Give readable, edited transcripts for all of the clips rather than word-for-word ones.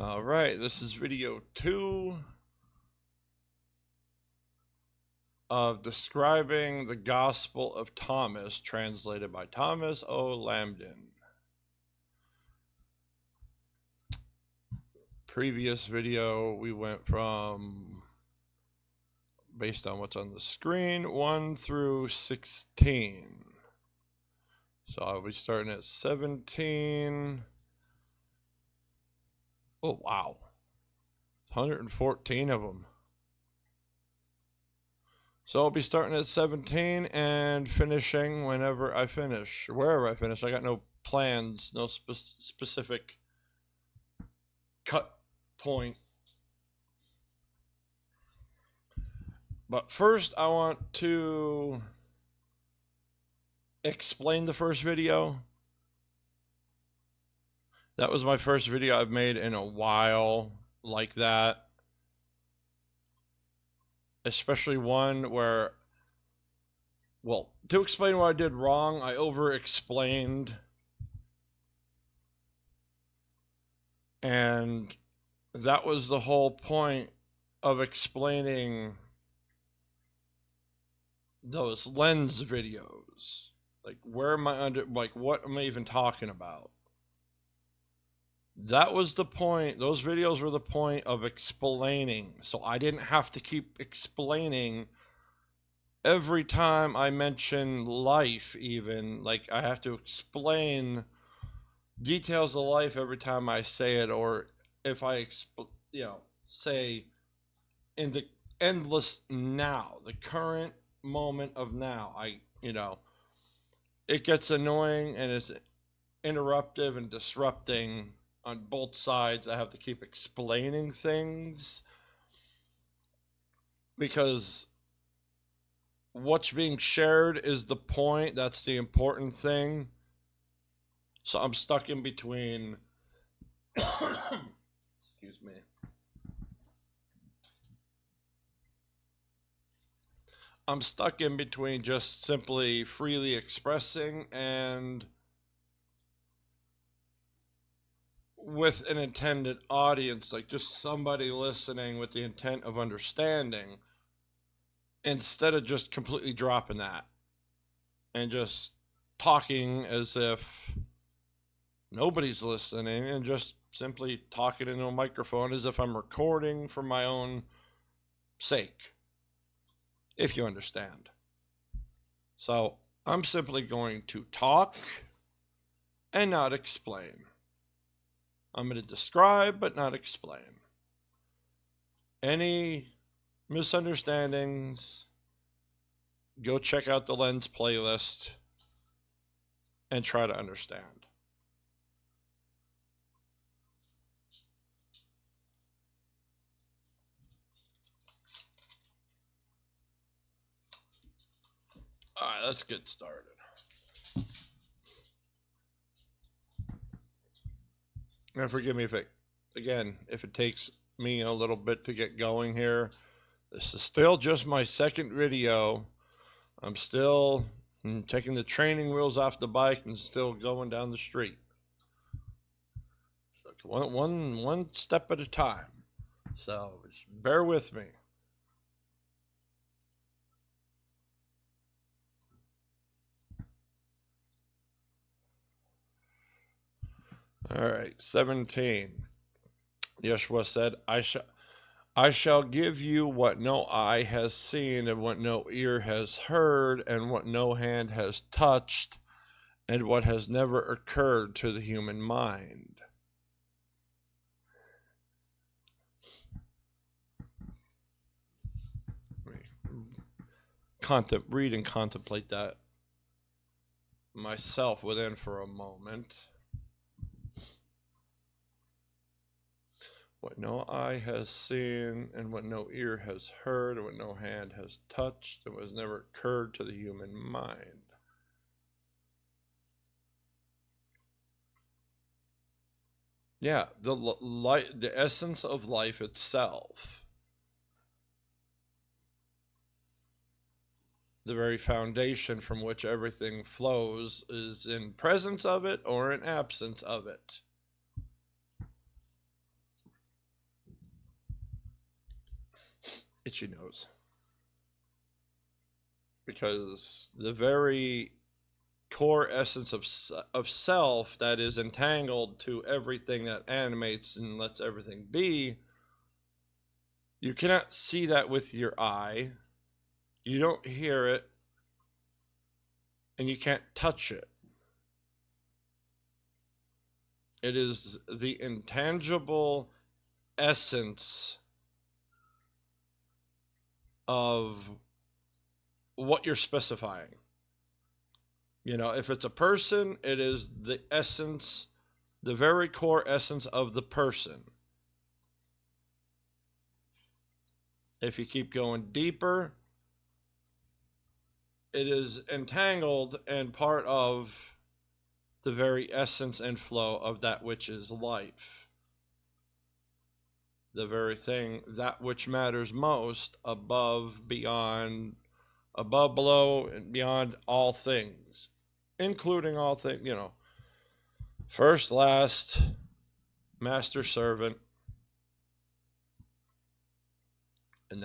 All right, this is video 2 of describing the Gospel of Thomas, translated by Thomas O. Lambden. Previous video, we went from, based on what's on the screen, 1 through 16. So I'll be starting at 17. Oh, wow. 114 of them. So I'll be starting at 17 and finishing whenever I finish, wherever I finish. I got no plans, no specific cut point. But first, I want to explain the first video. That was my first video I've made in a while like that. Especially one where, well, to explain what I did wrong, I over-explained. And that was the whole point of explaining those lens videos. Like, where am I what am I even talking about? That was the point. Those videos were the point of explaining. So I didn't have to keep explaining every time I mention life, even. Like, I have to explain details of life every time I say it, or if I say in the endless now, the current moment of now, it gets annoying and it's interruptive and disrupting on both sides. I have to keep explaining things because what's being shared is the point. That's the important thing. So I'm stuck in between. Excuse me. I'm stuck in between just simply freely expressing and with an intended audience, like just somebody listening with the intent of understanding, instead of just completely dropping that and just talking as if nobody's listening and just simply talking into a microphone as if I'm recording for my own sake, if you understand. So I'm simply going to talk and not explain. I'm going to describe but not explain. Any misunderstandings, go check out the Lens playlist and try to understand. All right, let's get started. And forgive me if it takes me a little bit to get going here. This is still just my second video. I'm still taking the training wheels off the bike and still going down the street. One step at a time. So just bear with me. All right, 17. Yeshua said, I shall give you what no eye has seen, and what no ear has heard, and what no hand has touched, and what has never occurred to the human mind. Read and contemplate that myself within for a moment. What no eye has seen, and what no ear has heard, and what no hand has touched, and what has never occurred to the human mind. Yeah, the essence of life itself. The very foundation from which everything flows is in presence of it or in absence of it. itchy nose. Because the very core essence of self that is entangled to everything that animates and lets everything be, you cannot see that with your eye, you don't hear it, and you can't touch it. It is the intangible essence of what you're specifying. You know, if it's a person, it is the essence, the very core essence of the person. If you keep going deeper, it is entangled and part of the very essence and flow of that which is life. The very thing, that which matters most, above, beyond, above, below, and beyond all things, including all things, you know, first, last, master, servant. And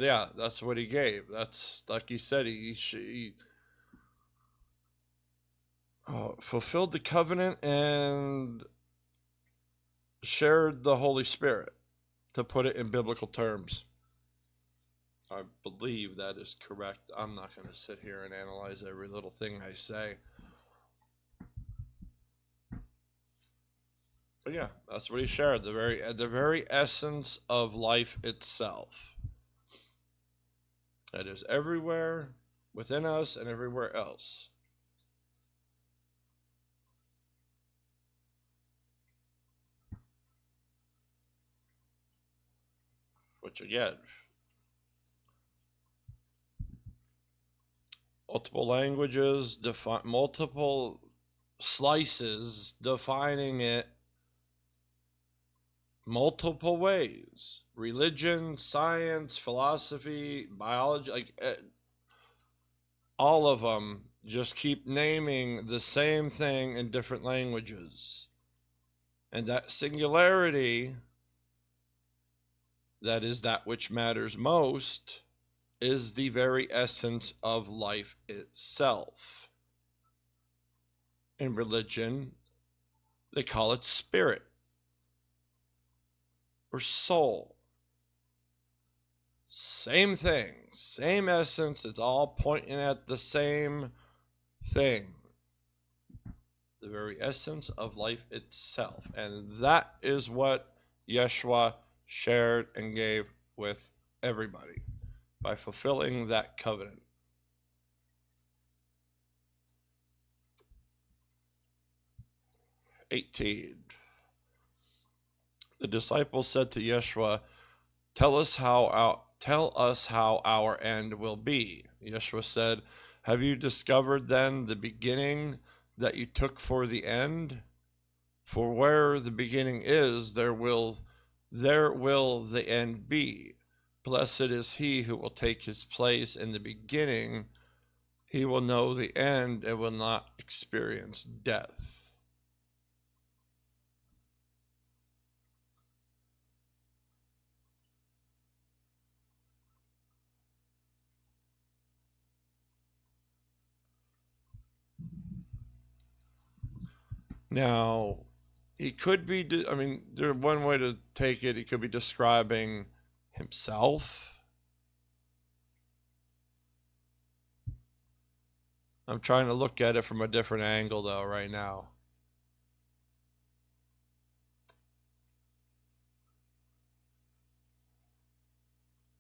yeah, that's what he gave. That's, like he said, he fulfilled the covenant and shared the Holy Spirit, to put it in biblical terms. I believe that is correct. I'm not going to sit here and analyze every little thing I say. But yeah, that's what he shared, the very essence of life itself. That is everywhere within us and everywhere else. Which again, multiple languages, multiple slices, defining it multiple ways. Religion, science, philosophy, biology, like all of them just keep naming the same thing in different languages. And that singularity, that is that which matters most, is the very essence of life itself. In religion, they call it spirit or soul. Same thing, same essence, it's all pointing at the same thing. The very essence of life itself. And that is what Yeshua shared and gave with everybody by fulfilling that covenant. "18. The disciples said to Yeshua, Tell us how our end will be. Yeshua said, Have you discovered then the beginning that you took for the end? For where the beginning is, there will the end be. Blessed is he who will take his place in the beginning. He will know the end and will not experience death." Now, he could be, there's one way to take it. He could be describing himself. I'm trying to look at it from a different angle, though, right now.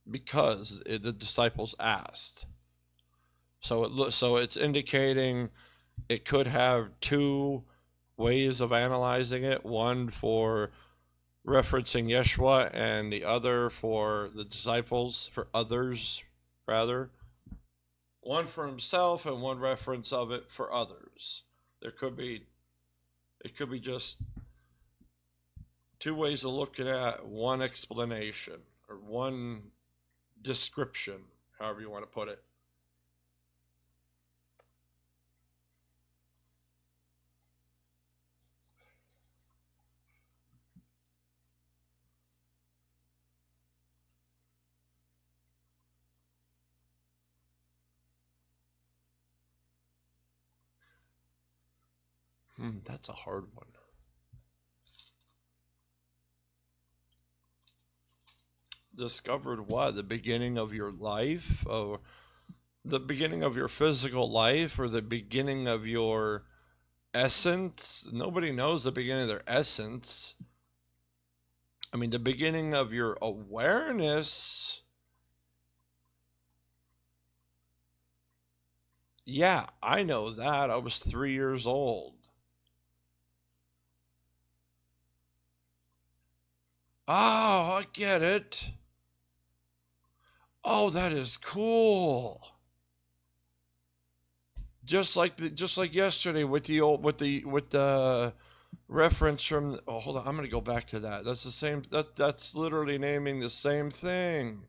Because the disciples asked. So it's indicating it could have two ways of analyzing it. One for referencing Yeshua and the other for the disciples, for others, rather. One for himself and one reference of it for others. It could be just two ways of looking at one explanation or one description, however you want to put it. That's a hard one. Discovered what? The beginning of your life? Or the beginning of your physical life? Or the beginning of your essence? Nobody knows the beginning of their essence. I mean, the beginning of your awareness. Yeah, I know that. I was 3 years old. Oh, I get it. Oh, that is cool. Just like yesterday with the reference from. Oh, hold on. I'm gonna go back to that. That's the same. That's literally naming the same thing.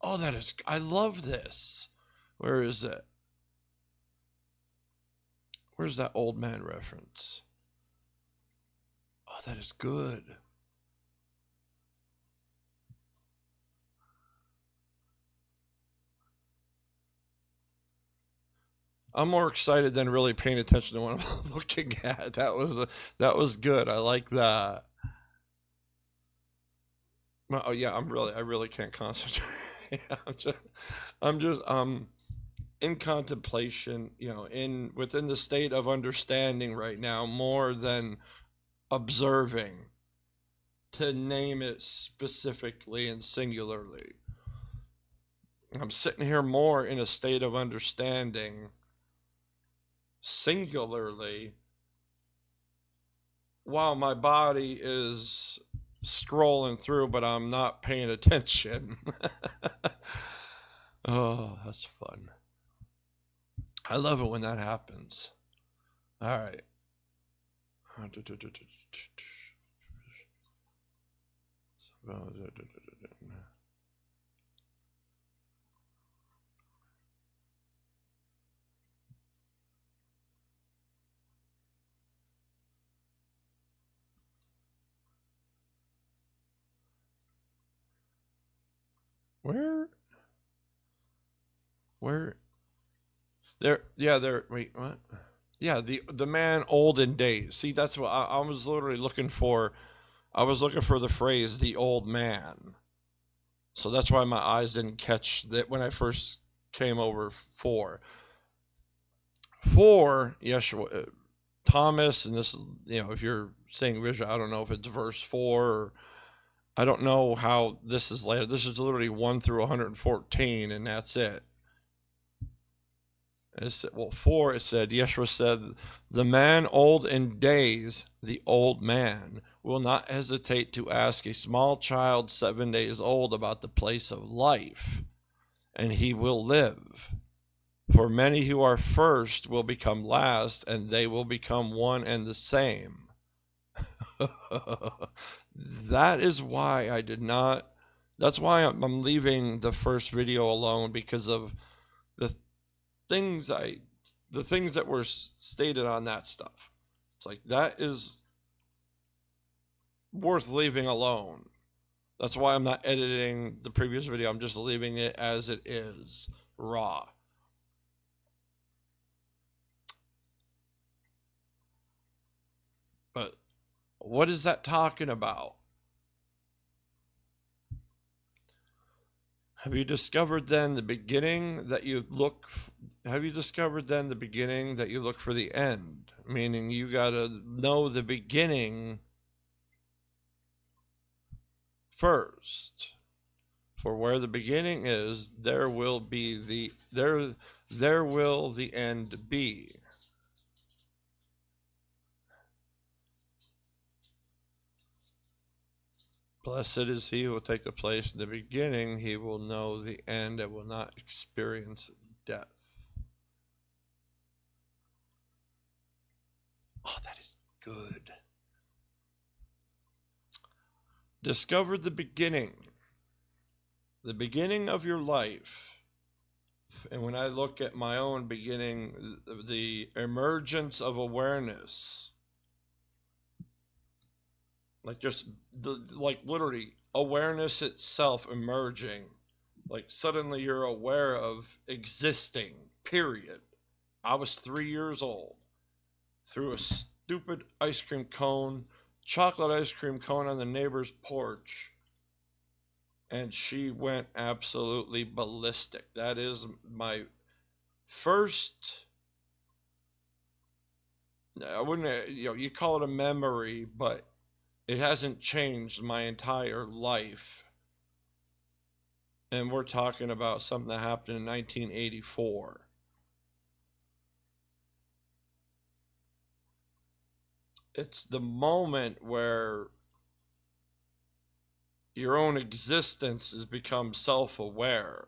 Oh, that is. I love this. Where is it? Where's that old man reference? Oh, that is good. I'm more excited than really paying attention to what I'm looking at. That was good. I like that. Oh yeah, I really can't concentrate. I'm just in contemplation, within the state of understanding right now more than observing, to name it specifically and singularly. I'm sitting here more in a state of understanding singularly while my body is scrolling through, but I'm not paying attention. Oh, that's fun. I love it when that happens. All right. Where wait, what? Yeah, the man old in days. See, that's what I was literally looking for. I was looking for the phrase "the old man," so that's why my eyes didn't catch that when I first came over. For Yeshua, Thomas, and this, if you're saying vision, I don't know if it's verse 4, or I don't know how this is later. This is literally 1 through 114, and that's it. It said, 4, it said, Yeshua said, the man old in days, the old man, will not hesitate to ask a small child 7 days old about the place of life, and he will live. For many who are first will become last, and they will become one and the same. That is why I did not. That's why I'm leaving the first video alone, because of the things that were stated on that stuff. It's like, that is worth leaving alone. That's why I'm not editing the previous video. I'm just leaving it as it is, raw. But what is that talking about? Have you discovered then the beginning that you look? Have you discovered then the beginning that you look for the end? Meaning you got to know the beginning first. For where the beginning is, there will be there will the end be. Blessed is he who will take the place in the beginning. He will know the end and will not experience death. Oh, that is good. Discover the beginning of your life. And when I look at my own beginning, the emergence of awareness, like literally awareness itself emerging, like suddenly you're aware of existing, period. I was 3 years old, through stupid ice cream cone, chocolate ice cream cone on the neighbor's porch. And she went absolutely ballistic. That is my first, I wouldn't, you call it a memory, but it hasn't changed my entire life. And we're talking about something that happened in 1984. It's the moment where your own existence has become self-aware,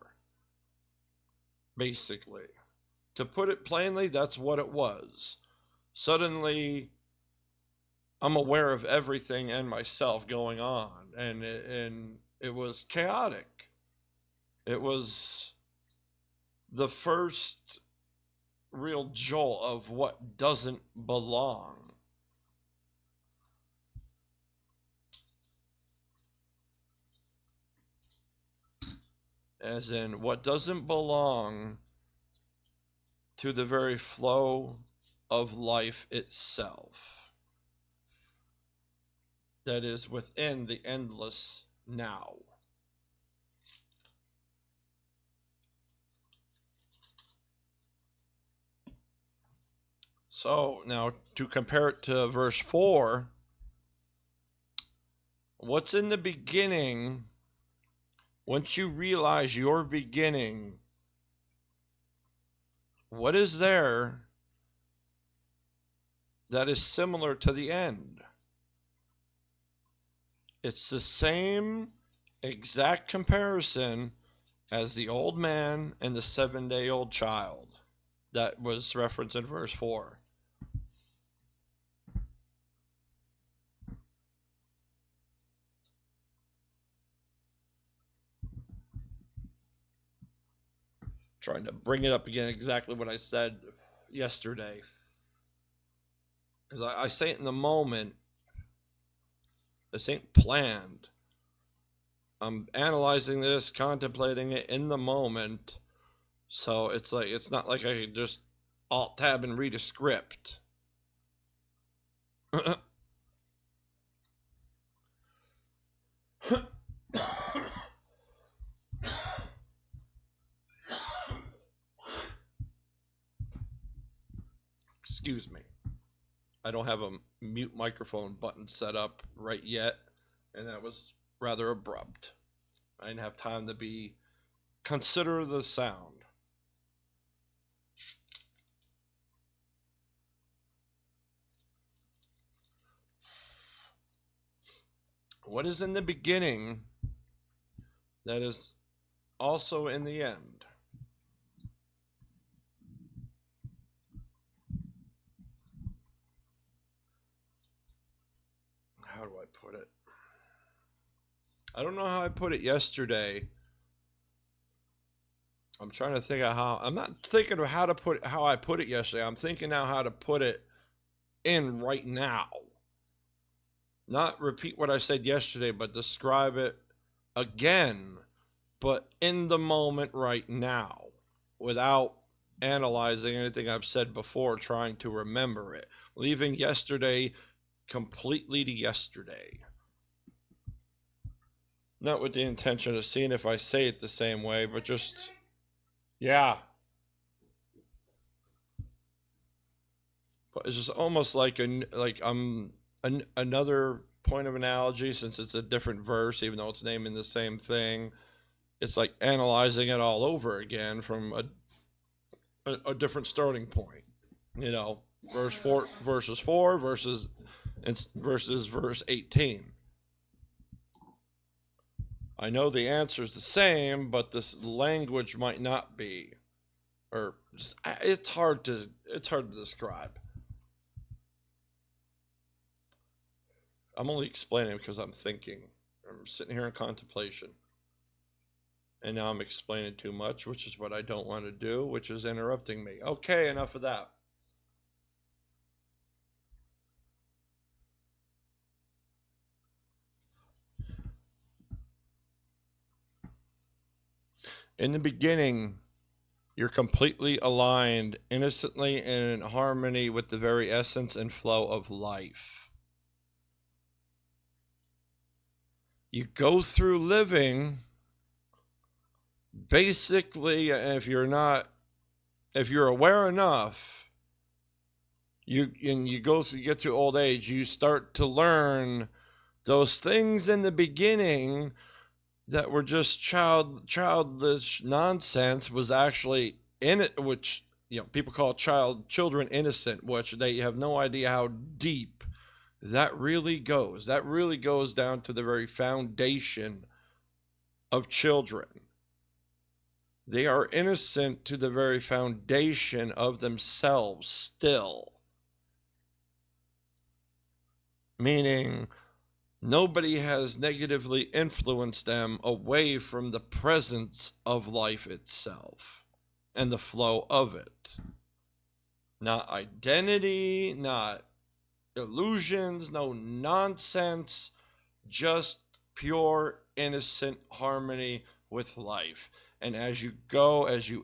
basically. To put it plainly, that's what it was. Suddenly, I'm aware of everything and myself going on, and it was chaotic. It was the first real jolt of what doesn't belong. As in, what doesn't belong to the very flow of life itself. That is within the endless now. So now to compare it to verse 4, what's in the beginning, once you realize your beginning, what is there that is similar to the end? It's the same exact comparison as the old man and the 7-day-old child that was referenced in verse 4. Trying to bring it up again, exactly what I said yesterday. Because I say it in the moment. This ain't planned. I'm analyzing this, contemplating it in the moment. So it's like, it's not like I just alt tab and read a script. Excuse me. I don't have a mute microphone button set up right yet, and that was rather abrupt. I didn't have time to consider the sound. What is in the beginning that is also in the end? How do I put it? I don't know how I put it yesterday. I'm trying to think of how. I'm not thinking of how I put it yesterday. I'm thinking now how to put it in right now. Not repeat what I said yesterday, but describe it again, but in the moment right now, without analyzing anything I've said before, trying to remember it, leaving yesterday completely to yesterday. Not with the intention of seeing if I say it the same way, but just, yeah. But it's just almost like another point of analogy, since it's a different verse, even though it's naming the same thing. It's like analyzing it all over again from a different starting point. You know, verse 4 verses 4 versus verse 18. I know the answer is the same, but this language might not be, or just, it's hard to describe. I'm only explaining because I'm thinking. I'm sitting here in contemplation. And now I'm explaining too much, which is what I don't want to do, which is interrupting me. Okay, enough of that. In the beginning, You're completely aligned, innocently and in harmony with the very essence and flow of life. You go through living, basically, if you're aware enough, you get through old age, you start to learn those things in the beginning that were just childish nonsense was actually in it, which people call children innocent, which they have no idea how deep that really goes. That really goes down to the very foundation of children. They are innocent to the very foundation of themselves still. Meaning, nobody has negatively influenced them away from the presence of life itself and the flow of it. Not identity, not illusions, no nonsense, just pure, innocent harmony with life. And as you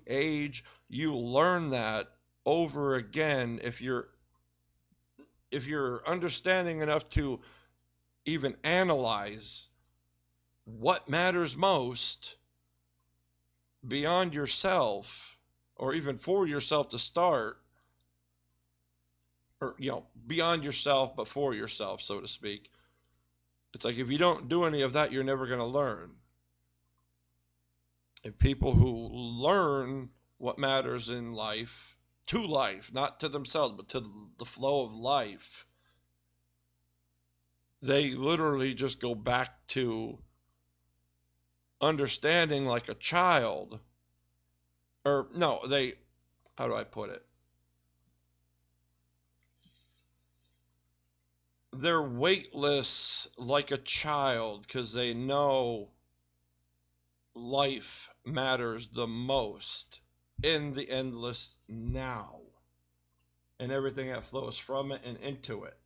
age, you learn that over again if you're understanding enough to even analyze what matters most beyond yourself, or even for yourself to start, or beyond yourself but for yourself, so to speak. It's like if you don't do any of that, you're never going to learn. And people who learn what matters in life, to life, not to themselves, but to the flow of life, they literally just go back to understanding like a child. Or no, how do I put it? They're weightless like a child because they know life matters the most in the endless now and everything that flows from it and into it.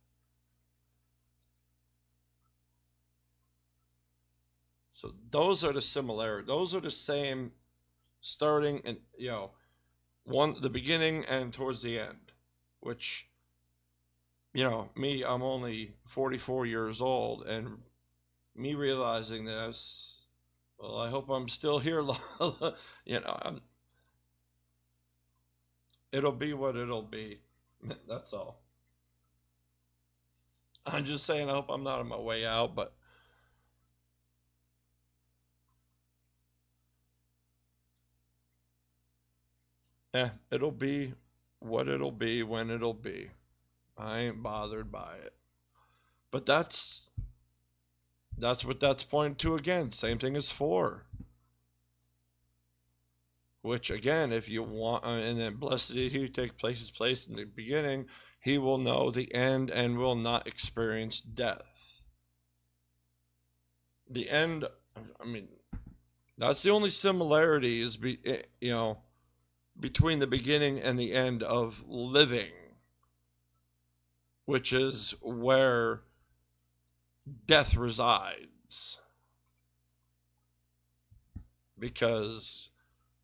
So those are the similarities. Those are the same, starting and the beginning and towards the end. Which, me, I'm only 44 years old, and me realizing this, well, I hope I'm still here. It'll be what it'll be. That's all. I'm just saying, I hope I'm not on my way out, but it'll be what it'll be when it'll be. I ain't bothered by it. But that's what that's pointing to again. Same thing as 4. Which again, if you want, and then blessed is he who takes place in the beginning, he will know the end and will not experience death. The end, that's the only similarity is between the beginning and the end of living, which is where death resides. Because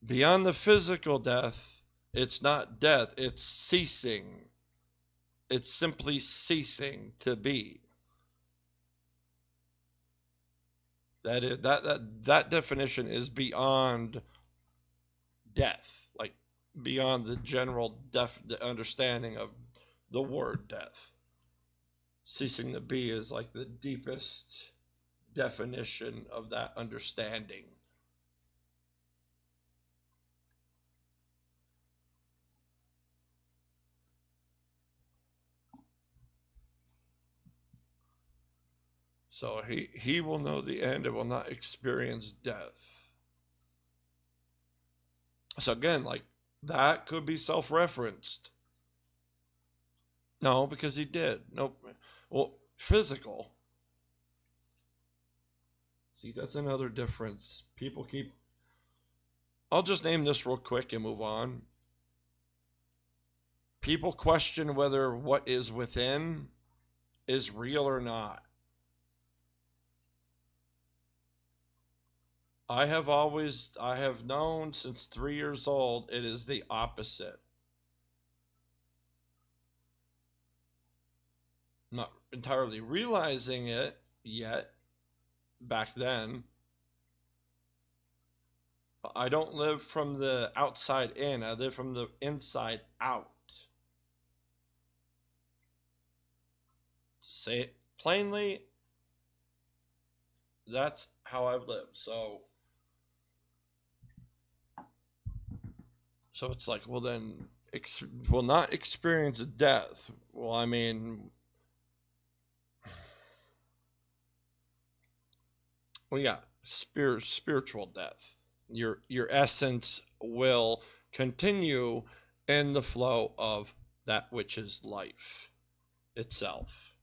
beyond the physical death, it's not death, it's ceasing. It's simply ceasing to be. That definition is beyond death, like beyond the general the understanding of the word death. Ceasing to be is like the deepest definition of that understanding. So he will know the end and will not experience death. So again, like that could be self-referenced. No, because he did. Nope. Well, physical. See, that's another difference. I'll just name this real quick and move on. People question whether what is within is real or not. I have known since 3 years old, it is the opposite. I'm not entirely realizing it yet back then. I don't live from the outside in, I live from the inside out. To say it plainly, that's how I've lived. So it's like, well, then, will not experience death. Well, I mean, well, yeah, spiritual death. Your essence will continue in the flow of that which is life itself.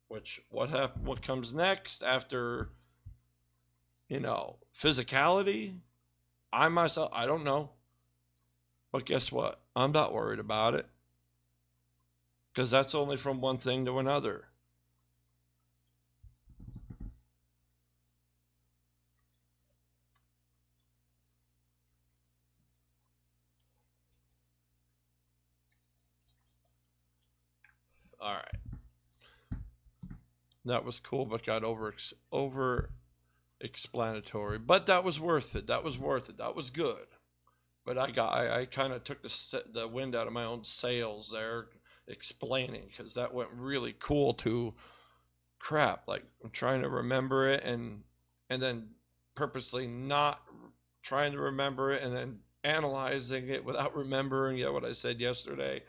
Which what comes next after, physicality? I myself, I don't know. But guess what? I'm not worried about it. Because that's only from one thing to another. All right. That was cool, but got over explanatory. But that was worth it. That was worth it. That was good. But I kind of took the wind out of my own sails there, explaining, because that went really cool to crap. Like, I'm trying to remember it and then purposely not trying to remember it and then analyzing it without remembering what I said yesterday.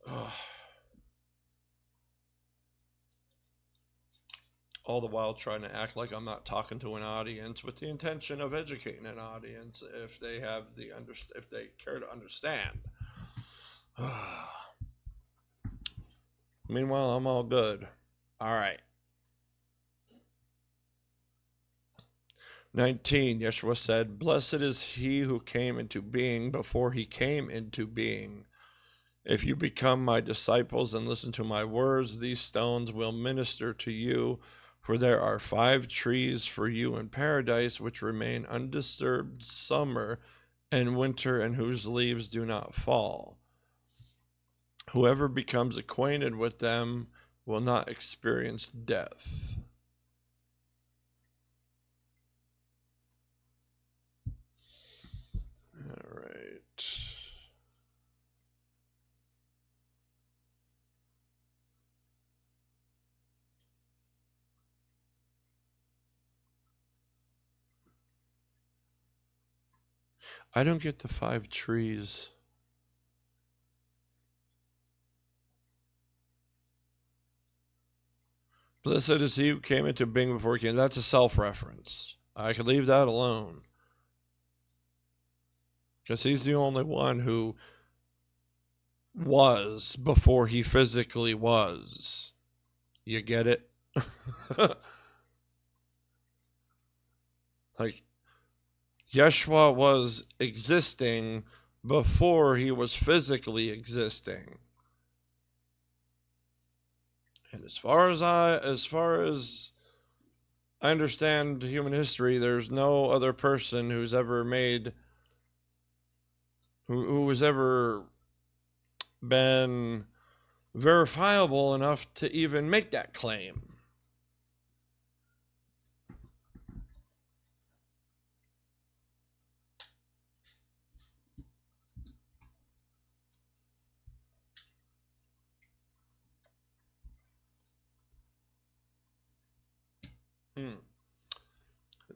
Ugh. All the while trying to act like I'm not talking to an audience with the intention of educating an audience if they if they care to understand. Meanwhile, I'm all good. All right. 19, Yeshua said, "Blessed is he who came into being before he came into being. If you become my disciples and listen to my words, these stones will minister to you. For there are 5 trees for you in paradise which remain undisturbed summer and winter, and whose leaves do not fall. Whoever becomes acquainted with them will not experience death." All right. I don't get the 5 trees. Blessed is he who came into being before he came. That's a self-reference. I could leave that alone. Because he's the only one who was before he physically was. You get it? Like, Yeshua was existing before he was physically existing. And as far as I understand human history, there's no other person who's ever who has ever been verifiable enough to even make that claim.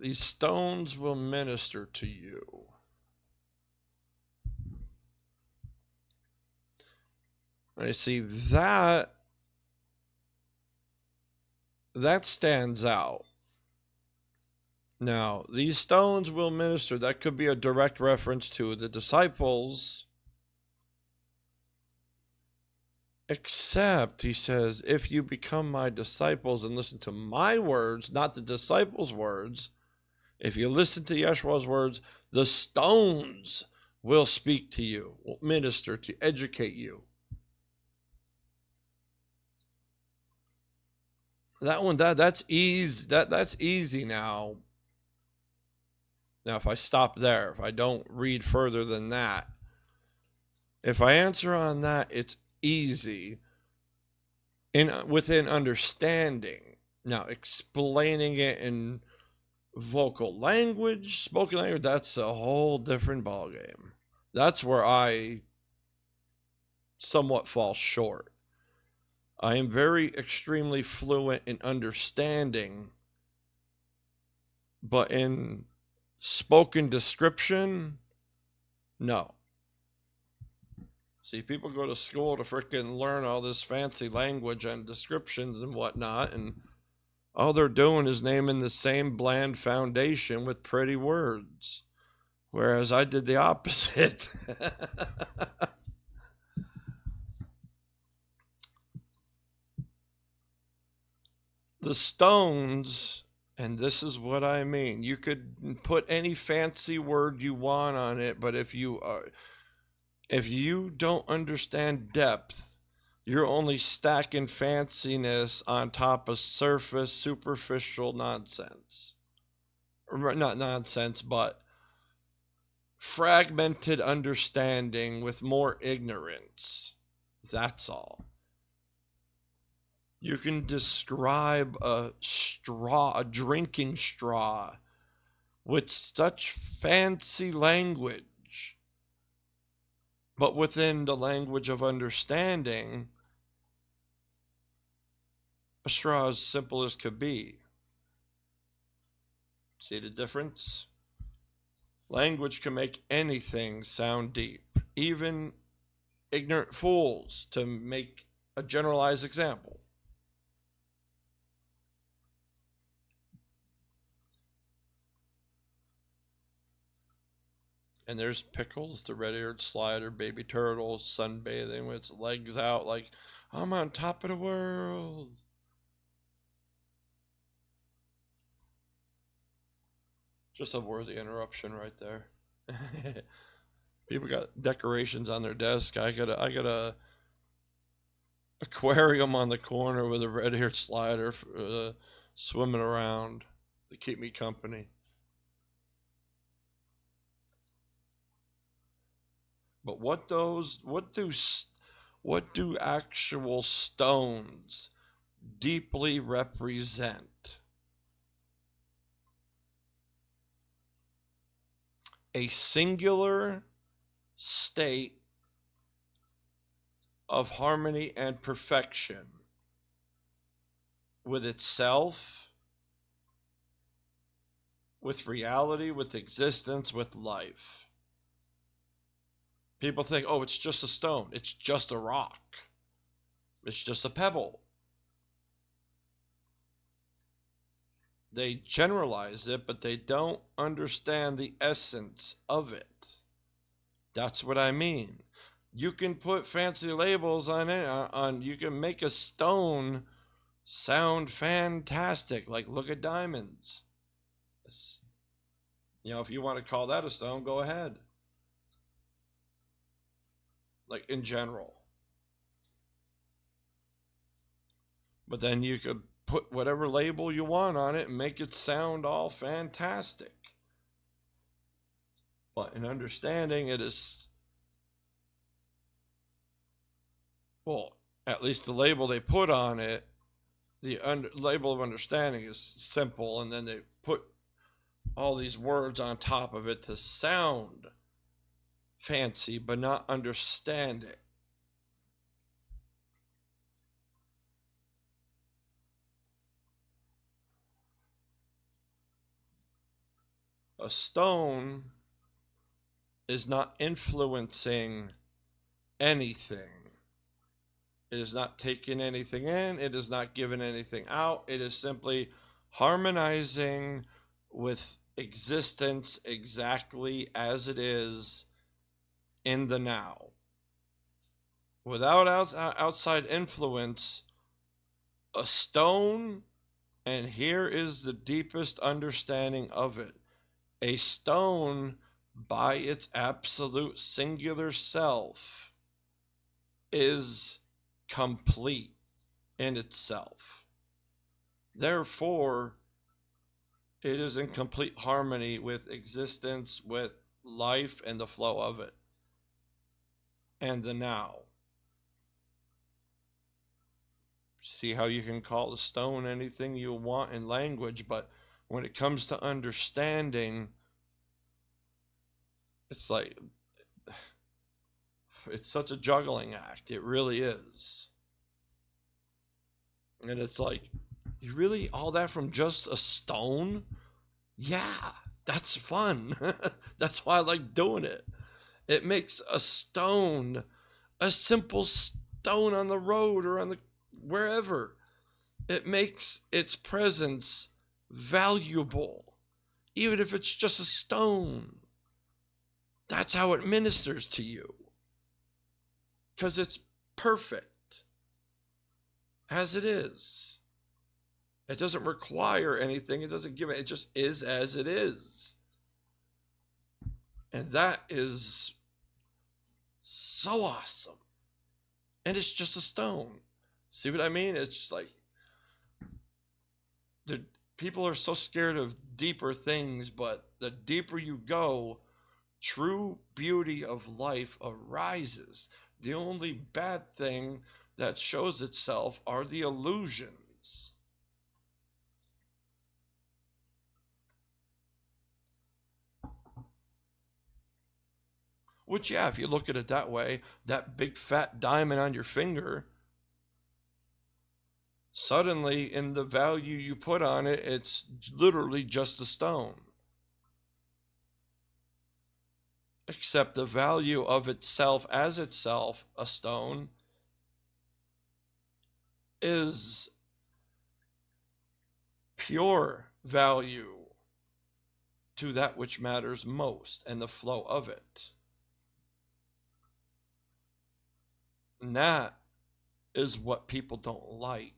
These stones will minister to you. I see that stands out. Now, these stones will minister. That could be a direct reference to the disciples. Except, he says, if you become my disciples and listen to my words, not the disciples' words, if you listen to Yeshua's words, the stones will speak to you, will minister to, educate you. that's easy. That's easy now. Now, if I stop there, if I don't read further than that, if I answer on that, it's easy within understanding. Now, explaining it in vocal language, spoken language, that's a whole different ballgame. That's where I somewhat fall short. I am very extremely fluent in understanding, but in spoken description, no. See, people go to school to frickin' learn all this fancy language and descriptions and whatnot, and all they're doing is naming the same bland foundation with pretty words. Whereas I did the opposite. The stones, and this is what I mean, you could put any fancy word you want on it, but if you don't understand depth, you're only stacking fanciness on top of surface, superficial nonsense. Not nonsense, but fragmented understanding with more ignorance. That's all. You can describe a drinking straw, with such fancy language, but within the language of understanding, a straw as simple as could be. See the difference? Language can make anything sound deep, even ignorant fools, to make a generalized example. And there's Pickles, the red-eared slider, baby turtle, sunbathing with its legs out like, I'm on top of the world. Just a worthy interruption right there. People got decorations on their desk. I got a aquarium on the corner with a red-eared slider swimming around to keep me company. But what do actual stones deeply represent? A singular state of harmony and perfection with itself, with reality, with existence, with life. People think, oh, it's just a stone. It's just a rock. It's just a pebble. They generalize it, but they don't understand the essence of it. That's what I mean. You can put fancy labels on it. You can make a stone sound fantastic. Like, look at diamonds. If you want to call that a stone, go ahead. Like, in general. But then you could put whatever label you want on it and make it sound all fantastic. But in understanding, it is, well, at least the label they put on it, the label of understanding is simple, and then they put all these words on top of it to sound fancy but not understand it. A stone is not influencing anything. It is not taking anything in. It is not giving anything out. It is simply harmonizing with existence exactly as it is in the now. Without outside influence, a stone, and here is the deepest understanding of it, a stone by its absolute singular self is complete in itself. Therefore, it is in complete harmony with existence, with life and the flow of it, and the now. See how you can call a stone anything you want in language, but when it comes to understanding, it's like, it's such a juggling act. It really is. And it's like, you really, all that from just a stone? Yeah, that's fun. That's why I like doing it. It makes a stone, a simple stone on the road or on the wherever, it makes its presence valuable, even if it's just a stone. That's how it ministers to you, because it's perfect as it is. It doesn't require anything. It doesn't give it. It just is as it is. And that is so awesome. And it's just a stone. See what I mean? It's just like, people are so scared of deeper things, but the deeper you go, true beauty of life arises. The only bad thing that shows itself are the illusions. Which, yeah, if you look at it that way, that big fat diamond on your finger, suddenly in the value you put on it, it's literally just a stone. Except the value of itself as itself, a stone, is pure value to that which matters most and the flow of it. And that is what people don't like.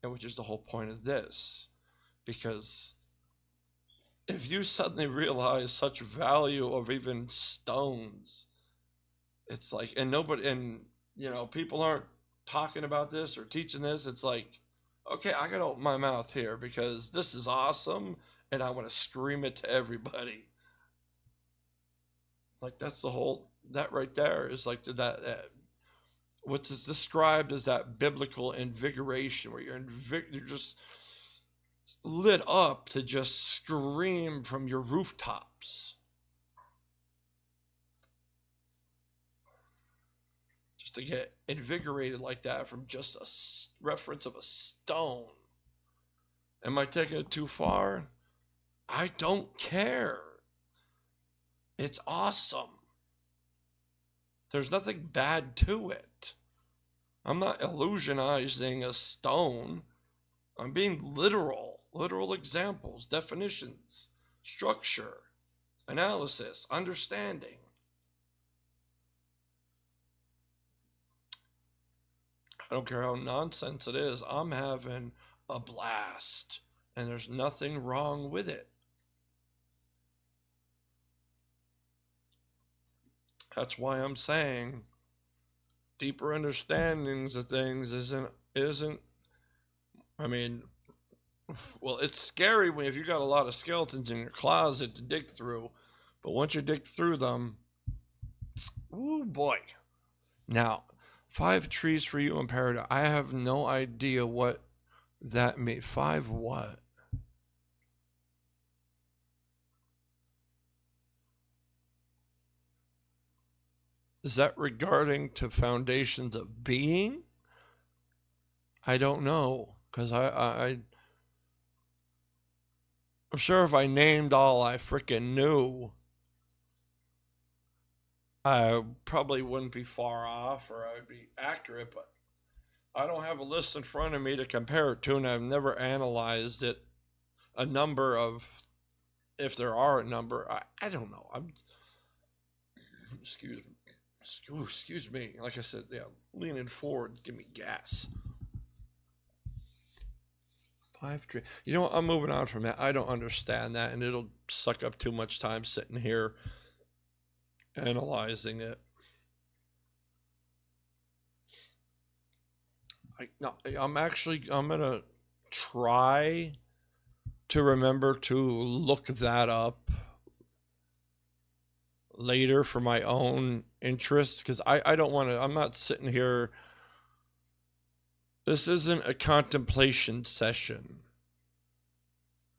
And which is the whole point of this. Because if you suddenly realize such value of even stones, it's like, and nobody, and people aren't talking about this or teaching this. It's like, okay, I gotta open my mouth here because this is awesome and I want to scream it to everybody. Like, that's the whole, that right there is like that what's described as that biblical invigoration, where you're just lit up to just scream from your rooftops, just to get invigorated like that from just a reference of a stone. Am I taking it too far? I don't care. It's awesome. There's nothing bad to it. I'm not illusionizing a stone. I'm being literal examples, definitions, structure, analysis, understanding. I don't care how nonsense it is. I'm having a blast, and there's nothing wrong with it. That's why I'm saying deeper understandings of things isn't, I mean, well, it's scary if you got a lot of skeletons in your closet to dig through, but once you dig through them, oh boy. Now, 5 trees for you in paradise. I have no idea what that means. 5 what? Is that regarding to foundations of being? I don't know, because I'm sure if I named all I freaking knew, I probably wouldn't be far off, or I would be accurate, but I don't have a list in front of me to compare it to, and I've never analyzed it. A number of, if there are a number, I don't know. Excuse me. Like I said, yeah, leaning forward, give me gas. 5 trees. You know what? I'm moving on from that. I don't understand that, and it'll suck up too much time sitting here analyzing it. No, I'm gonna try to remember to look that up later for my own interests, because I don't want to. I'm not sitting here. This isn't a contemplation session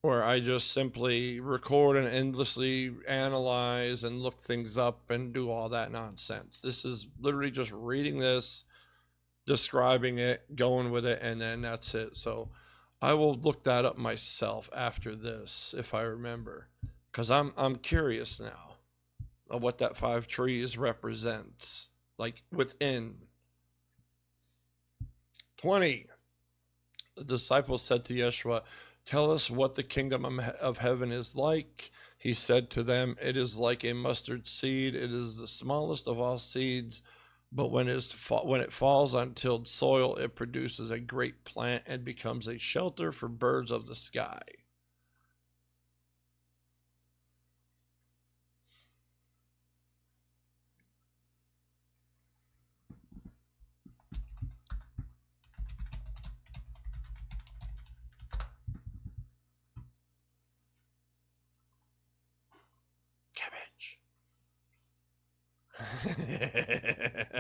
where I just simply record and endlessly analyze and look things up and do all that nonsense. This is literally just reading this, describing it, going with it, and then that's it. So I will look that up myself after this if I remember, because I'm curious now of what that 5 trees represents, like within. 20. The disciples said to Yeshua, "Tell us what the kingdom of heaven is like." He said to them, "It is like a mustard seed. It is the smallest of all seeds, but when it falls on tilled soil, it produces a great plant and becomes a shelter for birds of the sky." Cabbage.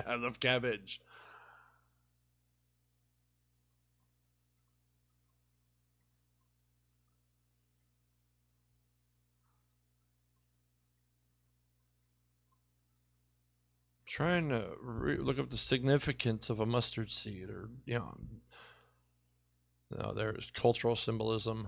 I love cabbage. Trying to look up the significance of a mustard seed, or no, there's cultural symbolism.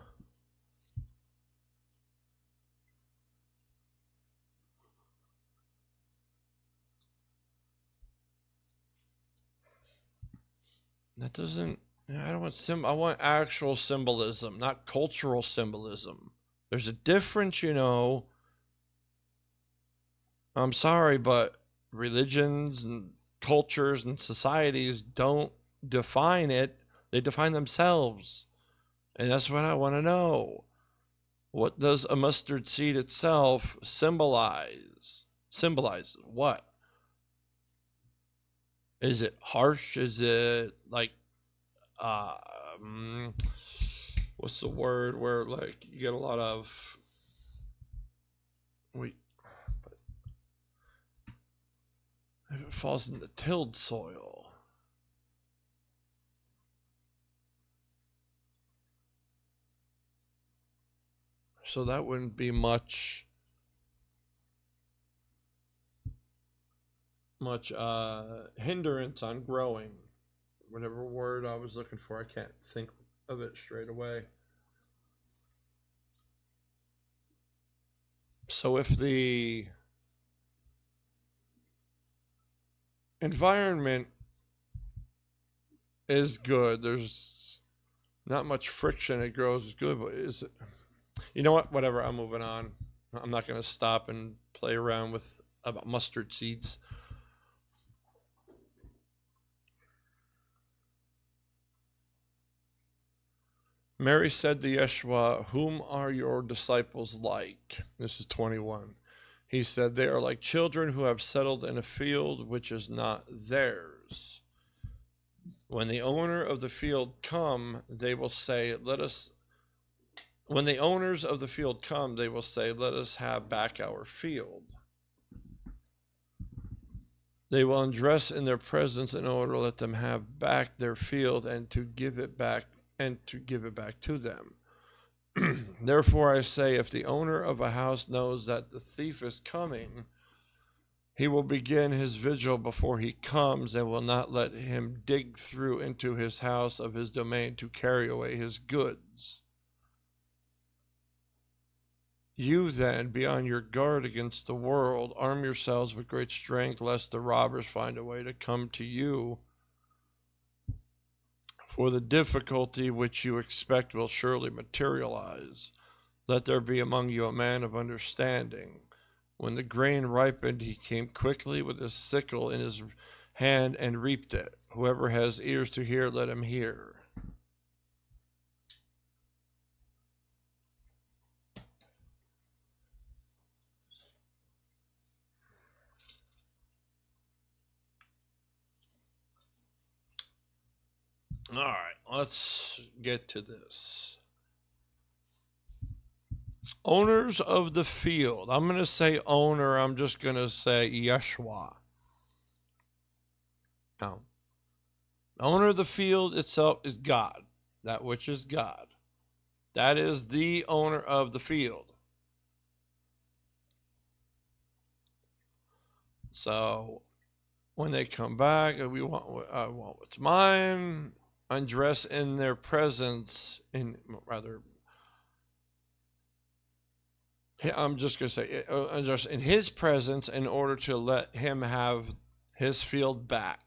That doesn't. I don't want I want actual symbolism, not cultural symbolism. There's a difference, I'm sorry, but religions and cultures and societies don't define it. They define themselves. And that's what I want to know. What does a mustard seed itself symbolize? Symbolize what? Is it harsh? Is it like, what's the word where like you get a lot of, but if it falls into tilled soil, so that wouldn't be much hindrance on growing. Whatever word I was looking for, I can't think of it straight away. So if the environment is good, there's not much friction, it grows good, but is it, you know what, whatever, I'm moving on. I'm not going to stop and play around with about mustard seeds. Mary said to Yeshua, "Whom are your disciples like?" This is 21. He said, "They are like children who have settled in a field which is not theirs. When the owner of the field come, they will say, let us have back our field. They will undress in their presence in order to let them have back their field and to give it back to them. Therefore I say, if the owner of a house knows that the thief is coming, he will begin his vigil before he comes and will not let him dig through into his house of his domain to carry away his goods. You then, be on your guard against the world, arm yourselves with great strength, lest the robbers find a way to come to you. For the difficulty which you expect will surely materialize. Let there be among you a man of understanding. When the grain ripened, he came quickly with his sickle in his hand and reaped it. Whoever has ears to hear, let him hear." All right, let's get to this. Owners of the field. I'm going to say owner. I'm just going to say Yeshua. Now, owner of the field itself is God, that which is God. That is the owner of the field. So when they come back, I want what's mine. Undress in their presence, I'm just going to say, undress in his presence in order to let him have his field back.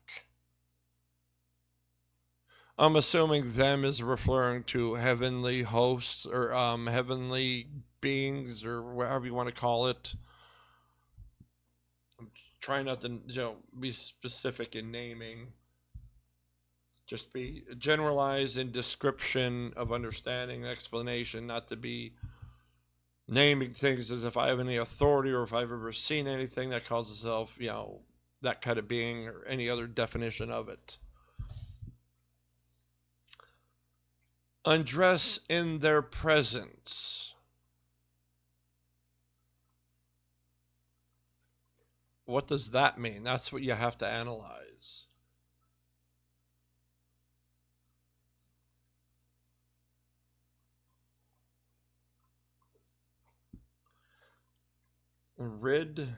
I'm assuming them is referring to heavenly hosts or heavenly beings or whatever you want to call it. I'm trying not to be specific in naming. Just be generalized in description of understanding, explanation, not to be naming things as if I have any authority or if I've ever seen anything that calls itself, that kind of being or any other definition of it. Undress in their presence. What does that mean? That's what you have to analyze. Rid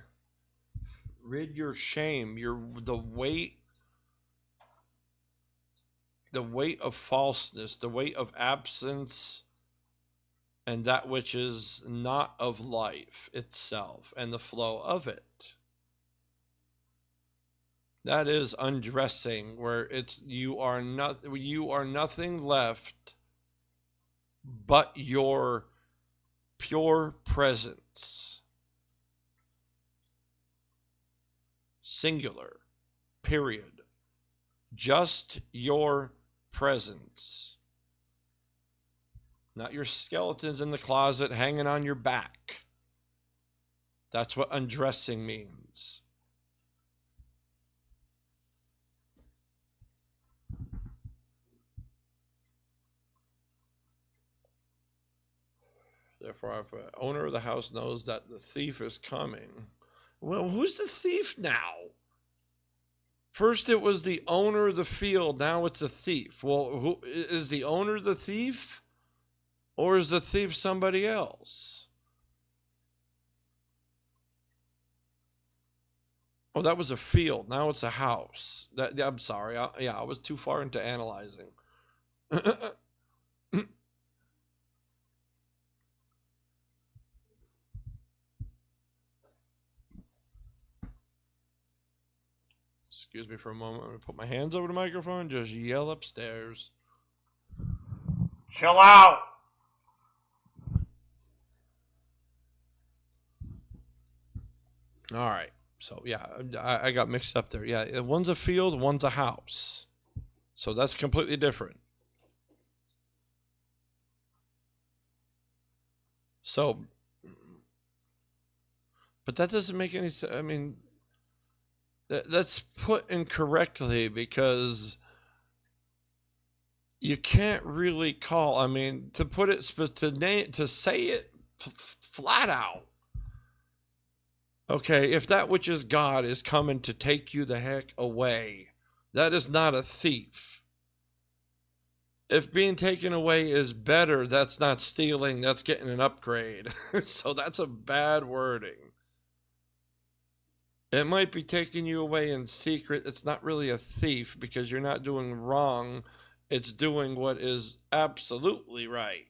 your shame, the weight of falseness, the weight of absence, and that which is not of life itself, and the flow of it. That is undressing, where you are nothing left but your pure presence. Singular, period. Just your presence. Not your skeletons in the closet hanging on your back. That's what undressing means. Therefore, if the owner of the house knows that the thief is coming. Well, who's the thief now? First it was the owner of the field, now it's a thief. Well, who is the owner the thief? Or is the thief somebody else? Oh, that was a field. Now it's a house. I'm sorry. I was too far into analyzing. Excuse me for a moment. I'm going to put my hands over the microphone and just yell upstairs. Chill out! All right. So, yeah, I got mixed up there. Yeah, one's a field, one's a house. So that's completely different. So, but that doesn't make any sense. I mean, that's put incorrectly because you can't really call. I mean, to put it to say it flat out. Okay, if that which is God is coming to take you the heck away, that is not a thief. If being taken away is better, that's not stealing, that's getting an upgrade. So that's a bad wording. It might be taking you away in secret. It's not really a thief because you're not doing wrong. It's doing what is absolutely right.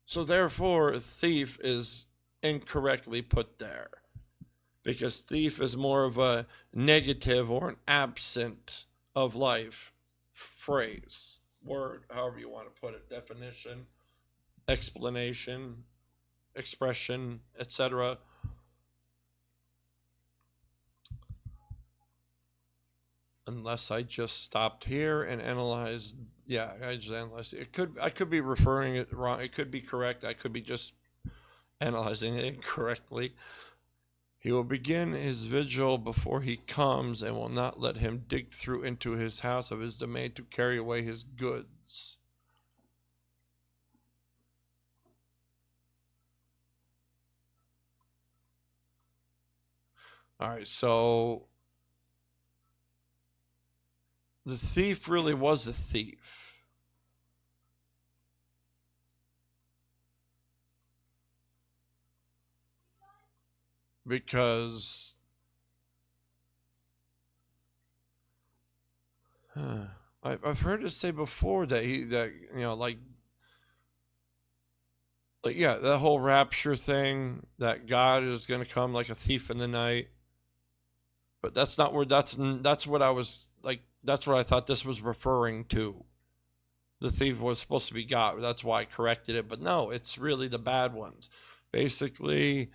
So therefore, a thief is incorrectly put there because thief is more of a negative or an absent of life phrase, word, however you want to put it, definition, explanation, expression, etc. Unless I just stopped here and analyzed. Yeah, I just analyzed it. I could be referring it wrong. It could be correct. I could be just analyzing it incorrectly. He will begin his vigil before he comes, and will not let him dig through into his house of his domain to carry away his goods. All right, so the thief really was a thief. Because I've heard it say before that yeah, that whole rapture thing, that God is going to come like a thief in the night. But that's not where that's what I was like. That's what I thought this was referring to. The thief was supposed to be God. That's why I corrected it. But no, it's really the bad ones. Basically,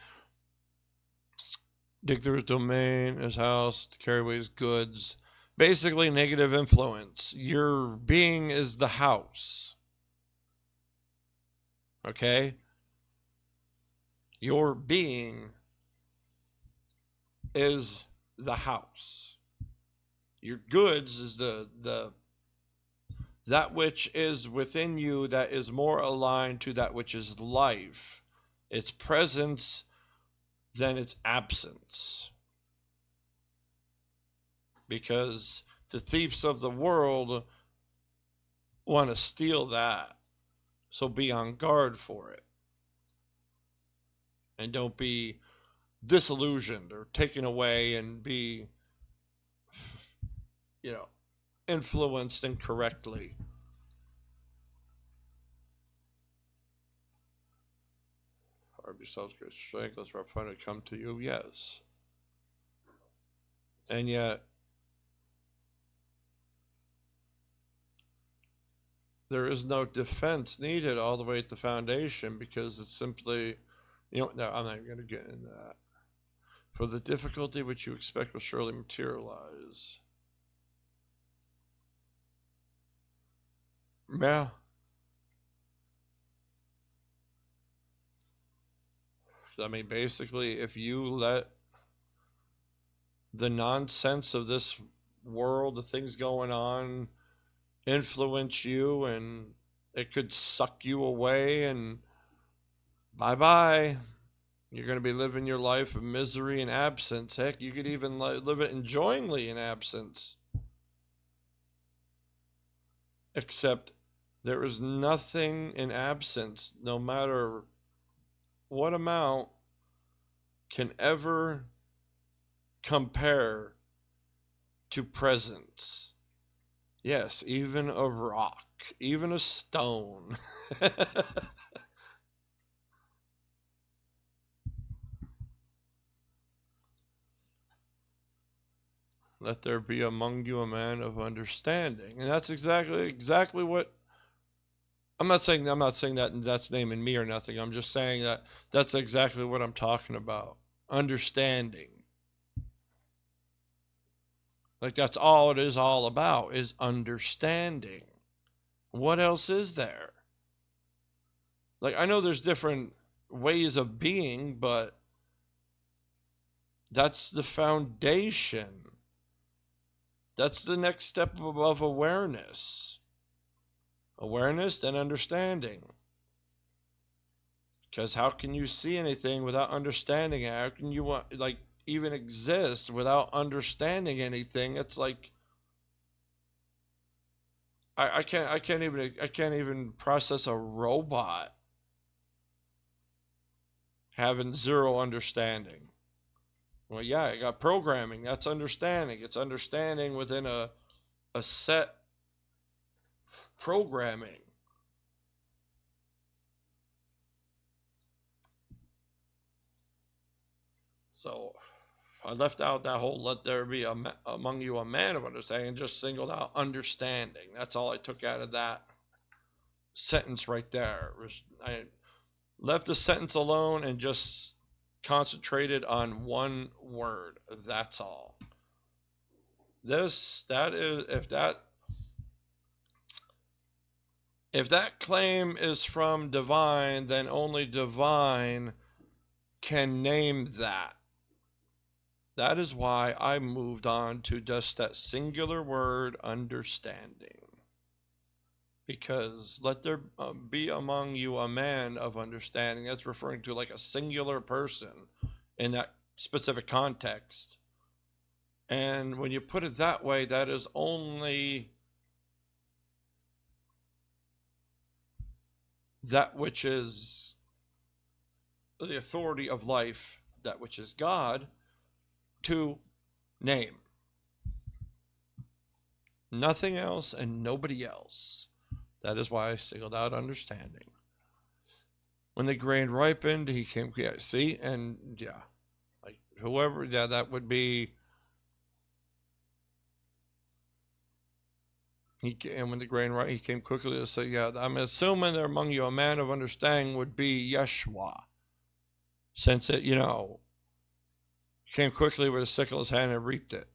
dig through his domain, his house, to carry away his goods. Basically, negative influence. Your being is the house. Okay? Your being is the house. Your goods is that which is within you that is more aligned to that which is life. Its presence than its absence. Because the thieves of the world want to steal that. So be on guard for it. And don't be disillusioned or taken away and be, influenced incorrectly. Arm yourselves great strength, let's finally come to you. Yes. And yet, there is no defense needed all the way at the foundation, because it's simply, no, I'm not even going to get into that. For the difficulty which you expect will surely materialize. Yeah. I mean, basically, if you let the nonsense of this world, the things going on, influence you, and it could suck you away, and bye-bye. You're going to be living your life of misery and absence. Heck, you could even live it enjoyingly in absence. Except there is nothing in absence, no matter what amount, can ever compare to presence. Yes, even a rock, even a stone. Let there be among you a man of understanding. And that's exactly what I'm not saying that that's naming me or nothing. I'm just saying that that's exactly what I'm talking about. Understanding. Like, that's all it is all about, is understanding. What else is there? Like, I know there's different ways of being, but that's the foundation. That's the next step above awareness. Awareness and understanding. Because how can you see anything without understanding it? How can you even exist without understanding anything? It's like I can't even process a robot having zero understanding. Well, yeah, I got programming. That's understanding. It's understanding within a set programming. So I left out that whole "let there be among you a man of understanding" and just singled out understanding. That's all I took out of that sentence right there. I left the sentence alone and just concentrated on one word. That's all. If that claim is from divine, then only divine can name that. That is why I moved on to just that singular word, understanding. Because let there be among you a man of understanding. That's referring to like a singular person in that specific context. And when you put it that way, that is only that which is the authority of life, that which is God, to name. Nothing else and nobody else. That is why I singled out understanding. When the grain ripened, he came, yeah, see, and yeah, like whoever, yeah, that would be, and when the grain ripened, he came quickly to say, yeah, I'm assuming there among you a man of understanding would be Yeshua, since it, came quickly with a sickle in his hand and reaped it.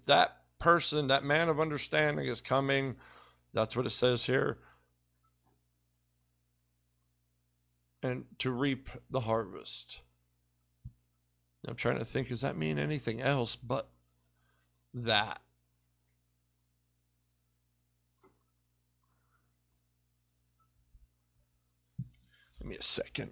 That person, that man of understanding is coming. That's what it says here. And to reap the harvest. I'm trying to think, does that mean anything else but that? Give me a second.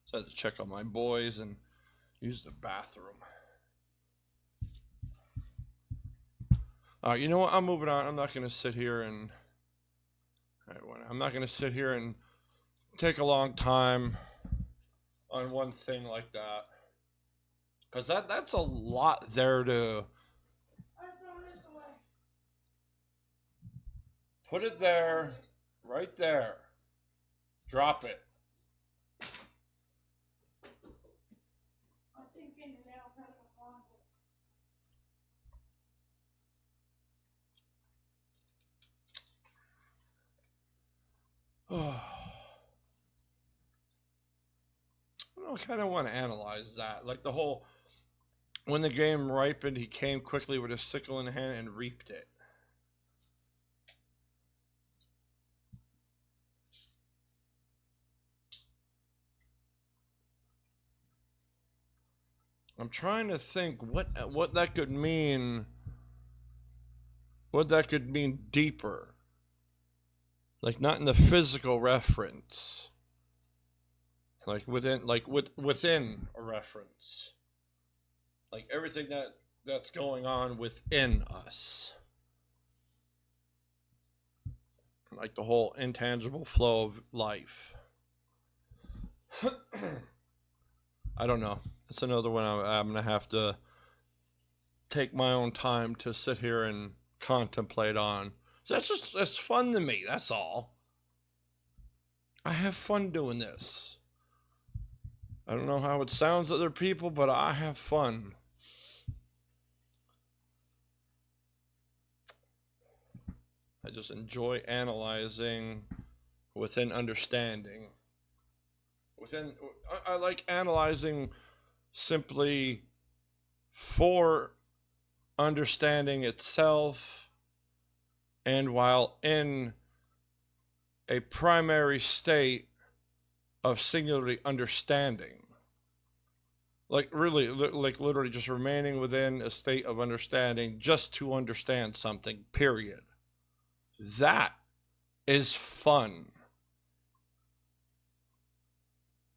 So I had to check on my boys and use the bathroom. All right, you know what? I'm moving on. I'm not going to sit here and take a long time on one thing like that, because that's a lot there to put it there, right there, drop it. I kind of want to analyze that. Like the whole, when the game ripened, he came quickly with a sickle in hand and reaped it. I'm trying to think what that could mean. What that could mean deeper. Like not in the physical reference. Like within a reference. Like everything that's going on within us. Like the whole intangible flow of life. I don't know. That's another one I'm going to have to take my own time to sit here and contemplate on. That's fun to me. That's all. I have fun doing this. I don't know how it sounds to other people, but I have fun. I just enjoy analyzing within understanding. I like analyzing simply for understanding itself, and while in a primary state of singularly understanding. Like really, like literally just remaining within a state of understanding just to understand something, period. That is fun.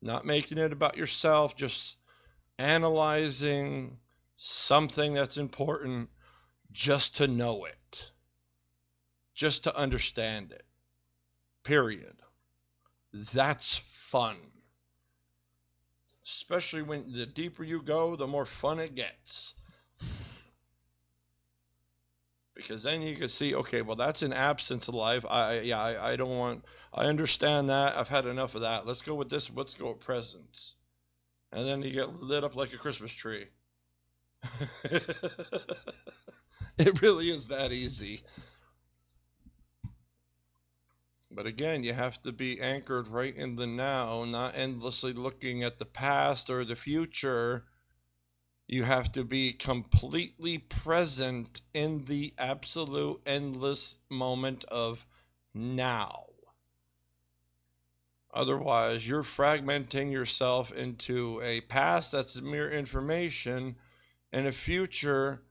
Not making it about yourself, just analyzing something that's important just to know it, just to understand it, period. That's fun. Especially when the deeper you go, the more fun it gets. Because then you can see, okay, well, that's an absence of life. I don't want, I understand that. I've had enough of that. Let's go with this. Let's go with presence. And then you get lit up like a Christmas tree. It really is that easy. But again, you have to be anchored right in the now, not endlessly looking at the past or the future. You have to be completely present in the absolute endless moment of now. Otherwise, you're fragmenting yourself into a past that's mere information and a future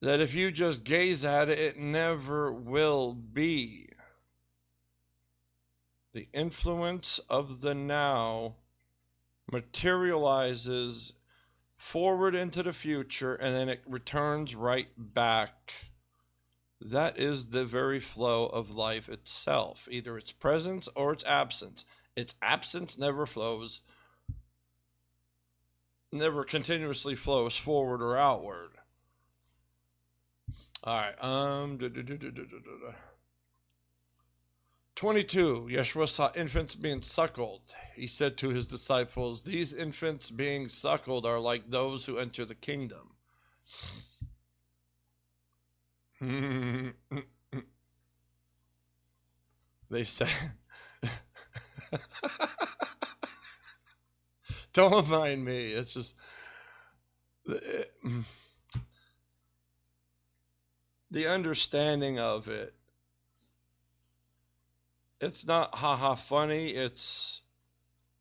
that if you just gaze at it, it never will be. The influence of the now materializes forward into the future and then it returns right back. That is the very flow of life itself. Either its presence or its absence. Its absence never flows, never continuously flows forward or outward. All right. 22. Yeshua saw infants being suckled. He said to his disciples, "These infants being suckled are like those who enter the kingdom." They said, don't mind me. It's just the understanding of it. It's not haha funny. It's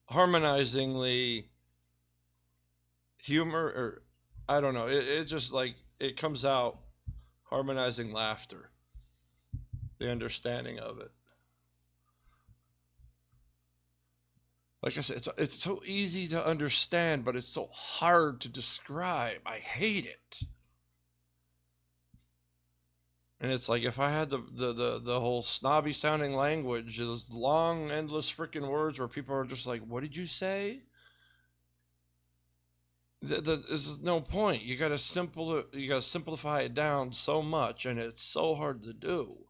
harmonizingly humor, or I don't know. It just like it comes out harmonizing laughter. The understanding of it. Like I said, it's so easy to understand, but it's so hard to describe. I hate it. And it's like if I had the whole snobby sounding language, those long, endless freaking words where people are just like, "What did you say?" There's no point. You gotta simplify it down so much, and it's so hard to do.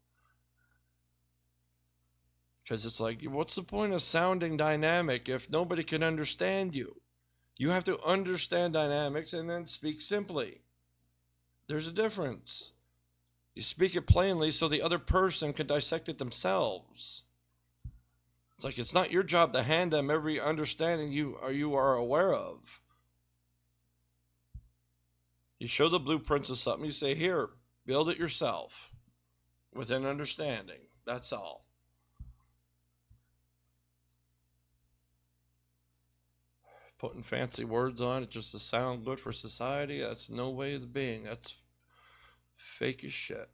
Because it's like, what's the point of sounding dynamic if nobody can understand you? You have to understand dynamics and then speak simply. There's a difference. You speak it plainly so the other person can dissect it themselves. It's like it's not your job to hand them every understanding you are aware of. You show the blueprints of something, you say, "Here, build it yourself with an understanding." That's all. Putting fancy words on it just to sound good for society, that's no way of being. That's fake as shit.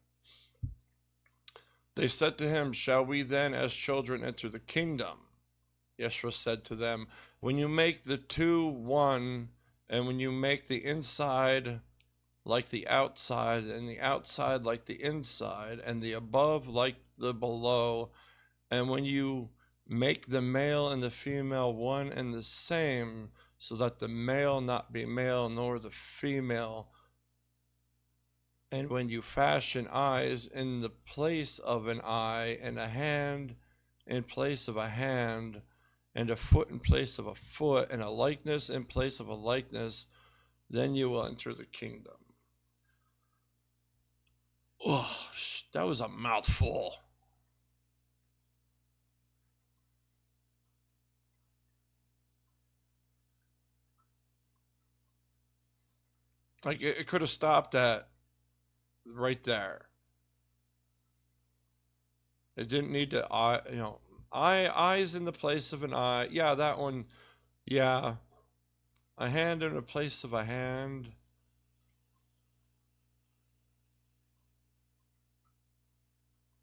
They said to him, "Shall we then as children enter the kingdom?" Yeshua said to them, "When you make the two one, and when you make the inside like the outside, and the outside like the inside, and the above like the below, and when you make the male and the female one and the same, so that the male not be male nor the female, and when you fashion eyes in the place of an eye, and a hand in place of a hand, and a foot in place of a foot, and a likeness in place of a likeness, then you will enter the kingdom." Oh, that was a mouthful. Like it could have stopped at right there. It didn't need to eyes in the place of an eye. Yeah, that one. Yeah, a hand in a place of a hand.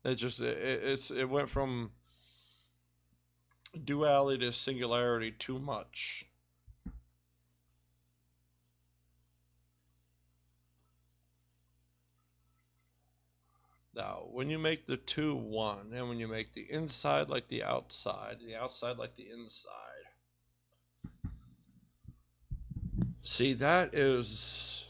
It went from duality to singularity too much. Now, when you make the two one, and when you make the inside like the outside like the inside, see, that is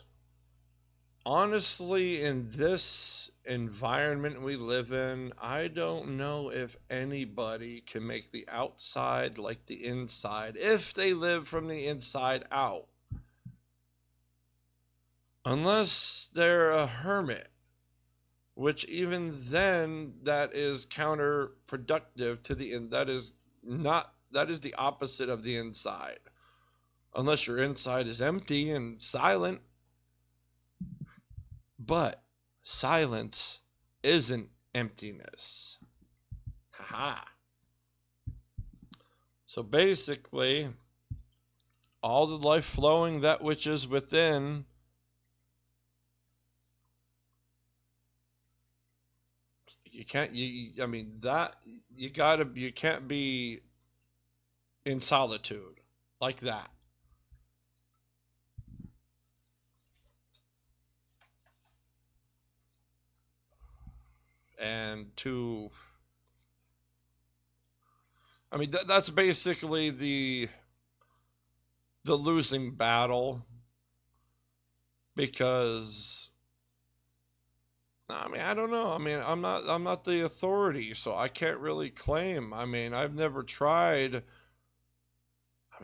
honestly, in this environment we live in, I don't know if anybody can make the outside like the inside if they live from the inside out. Unless they're a hermit, which even then, that is counterproductive to the end. That is the opposite of the inside. Unless your inside is empty and silent. But silence isn't emptiness. Haha. So basically, all the life flowing, that which is within, you can't, you can't be in solitude like that. And that's basically the losing battle, because I don't know. I'm not the authority, so I can't really claim. I've never tried.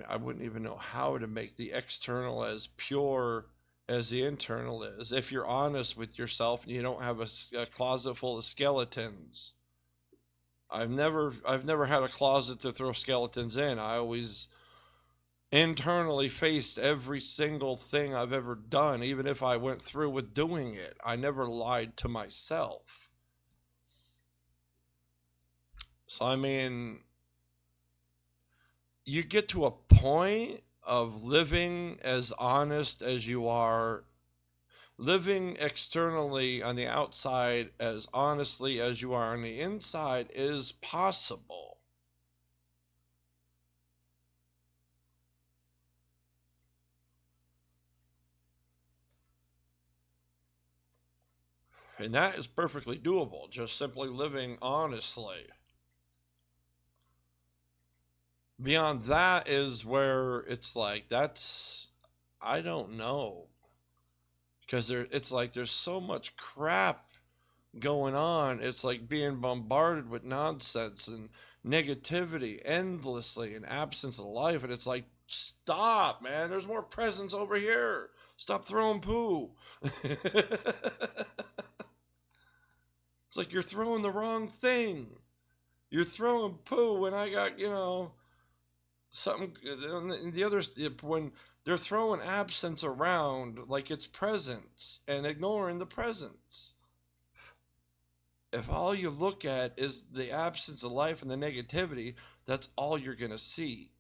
I wouldn't even know how to make the external as pure as the internal is. If you're honest with yourself and you don't have a closet full of skeletons. I've never had a closet to throw skeletons in. I always internally faced every single thing I've ever done, even if I went through with doing it. I never lied to myself. So you get to a point of living as honest as you are, living externally on the outside as honestly as you are on the inside is possible. And that is perfectly doable, just simply living honestly. Beyond that is where it's like, I don't know. Because it's like there's so much crap going on. It's like being bombarded with nonsense and negativity endlessly and absence of life. And it's like, stop, man. There's more presents over here. Stop throwing poo. It's like you're throwing the wrong thing. You're throwing poo when I got, something. The others, when they're throwing absence around like it's presence and ignoring the presence. If all you look at is the absence of life and the negativity, that's all you're going to see.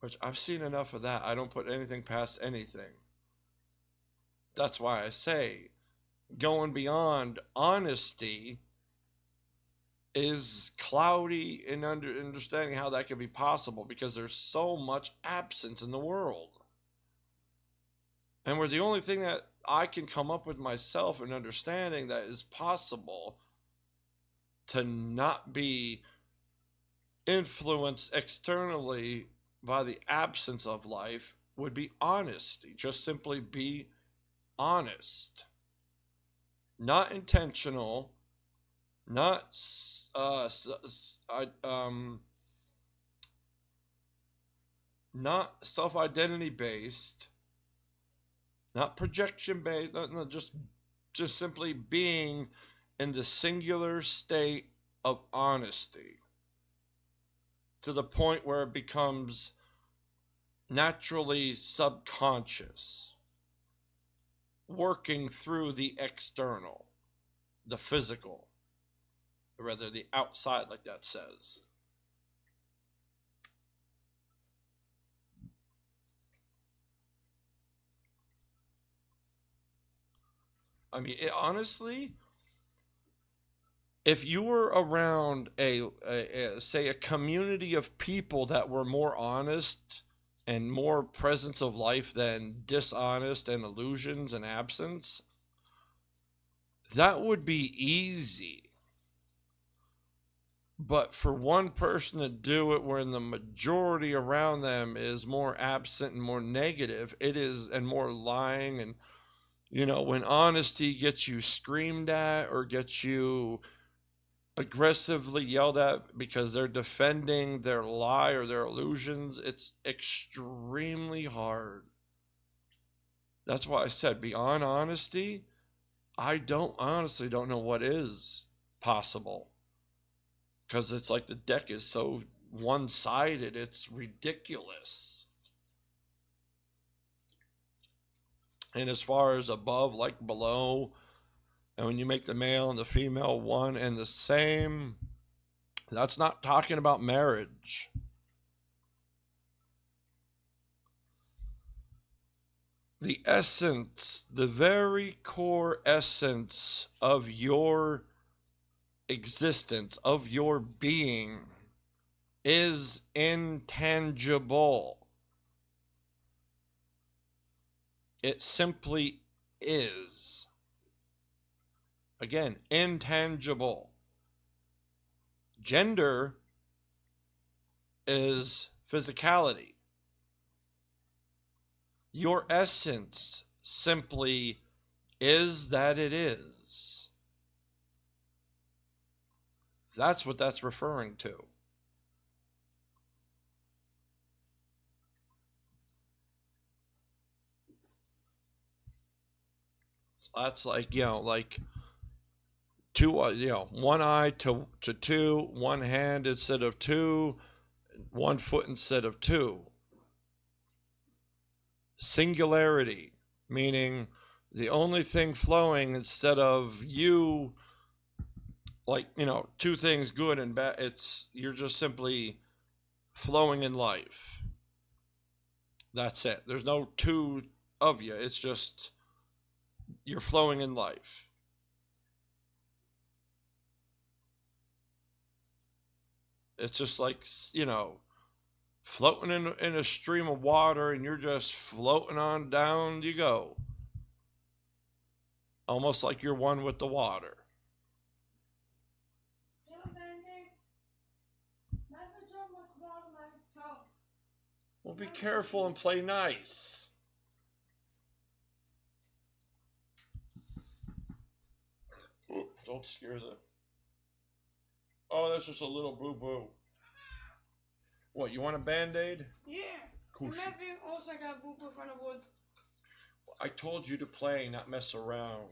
Which I've seen enough of that. I don't put anything past anything. That's why I say going beyond honesty is cloudy in understanding how that can be possible, because there's so much absence in the world. And we're the only thing that I can come up with myself in understanding that is possible to not be influenced externally by the absence of life would be honesty. Just simply be honest. Not intentional, not not self-identity based, not projection based, no, just simply being in the singular state of honesty, to the point where it becomes naturally subconscious, working through the external, the physical, or rather the outside, like that says. I mean, honestly, if you were around say a community of people that were more honest and more presence of life than dishonest and illusions and absence, that would be easy. But for one person to do it when the majority around them is more absent and more negative, it is, and more lying, and when honesty gets you screamed at or gets you aggressively yelled at because they're defending their lie or their illusions, it's extremely hard. That's why I said beyond honesty, I honestly don't know what is possible, because it's like the deck is so one-sided, it's ridiculous. And as far as above, like below, and when you make the male and the female one and the same, that's not talking about marriage. The essence, the very core essence of your existence, of your being, is intangible. It simply is. Again, intangible. Gender is physicality. Your essence simply is that it is. That's what that's referring to. So that's like, like two, one eye to two, one hand instead of two, one foot instead of two. Singularity, meaning the only thing flowing instead of you, like, two things good and bad. You're just simply flowing in life. That's it. There's no two of you. It's just you're flowing in life. It's just like, floating in a stream of water, and you're just floating on down you go. Almost like you're one with the water. Well, be careful and play nice. Ooh, don't scare them. Oh, that's just a little boo-boo. What, you want a Band-Aid? Yeah. Cool. Imagine also got boo-boo from the wood. I told you to play, not mess around.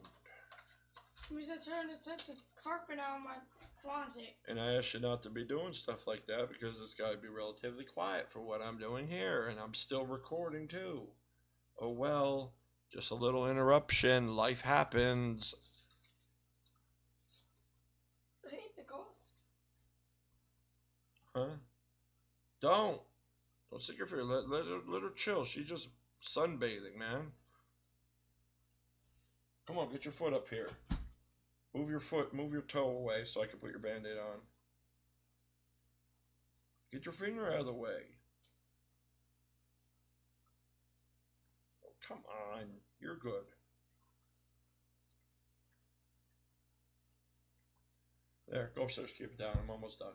Means I turned to touch the carpet on my closet. And I asked you not to be doing stuff like that because it's got to be relatively quiet for what I'm doing here, and I'm still recording too. Oh well, just a little interruption. Life happens. I hate the ghost. Huh? Don't stick your finger. Let her chill. She's just sunbathing, man. Come on, get your foot up here. Move your toe away so I can put your Band-Aid on. Get your finger out of the way. Oh, come on, you're good. There, go upstairs, keep it down. I'm almost done.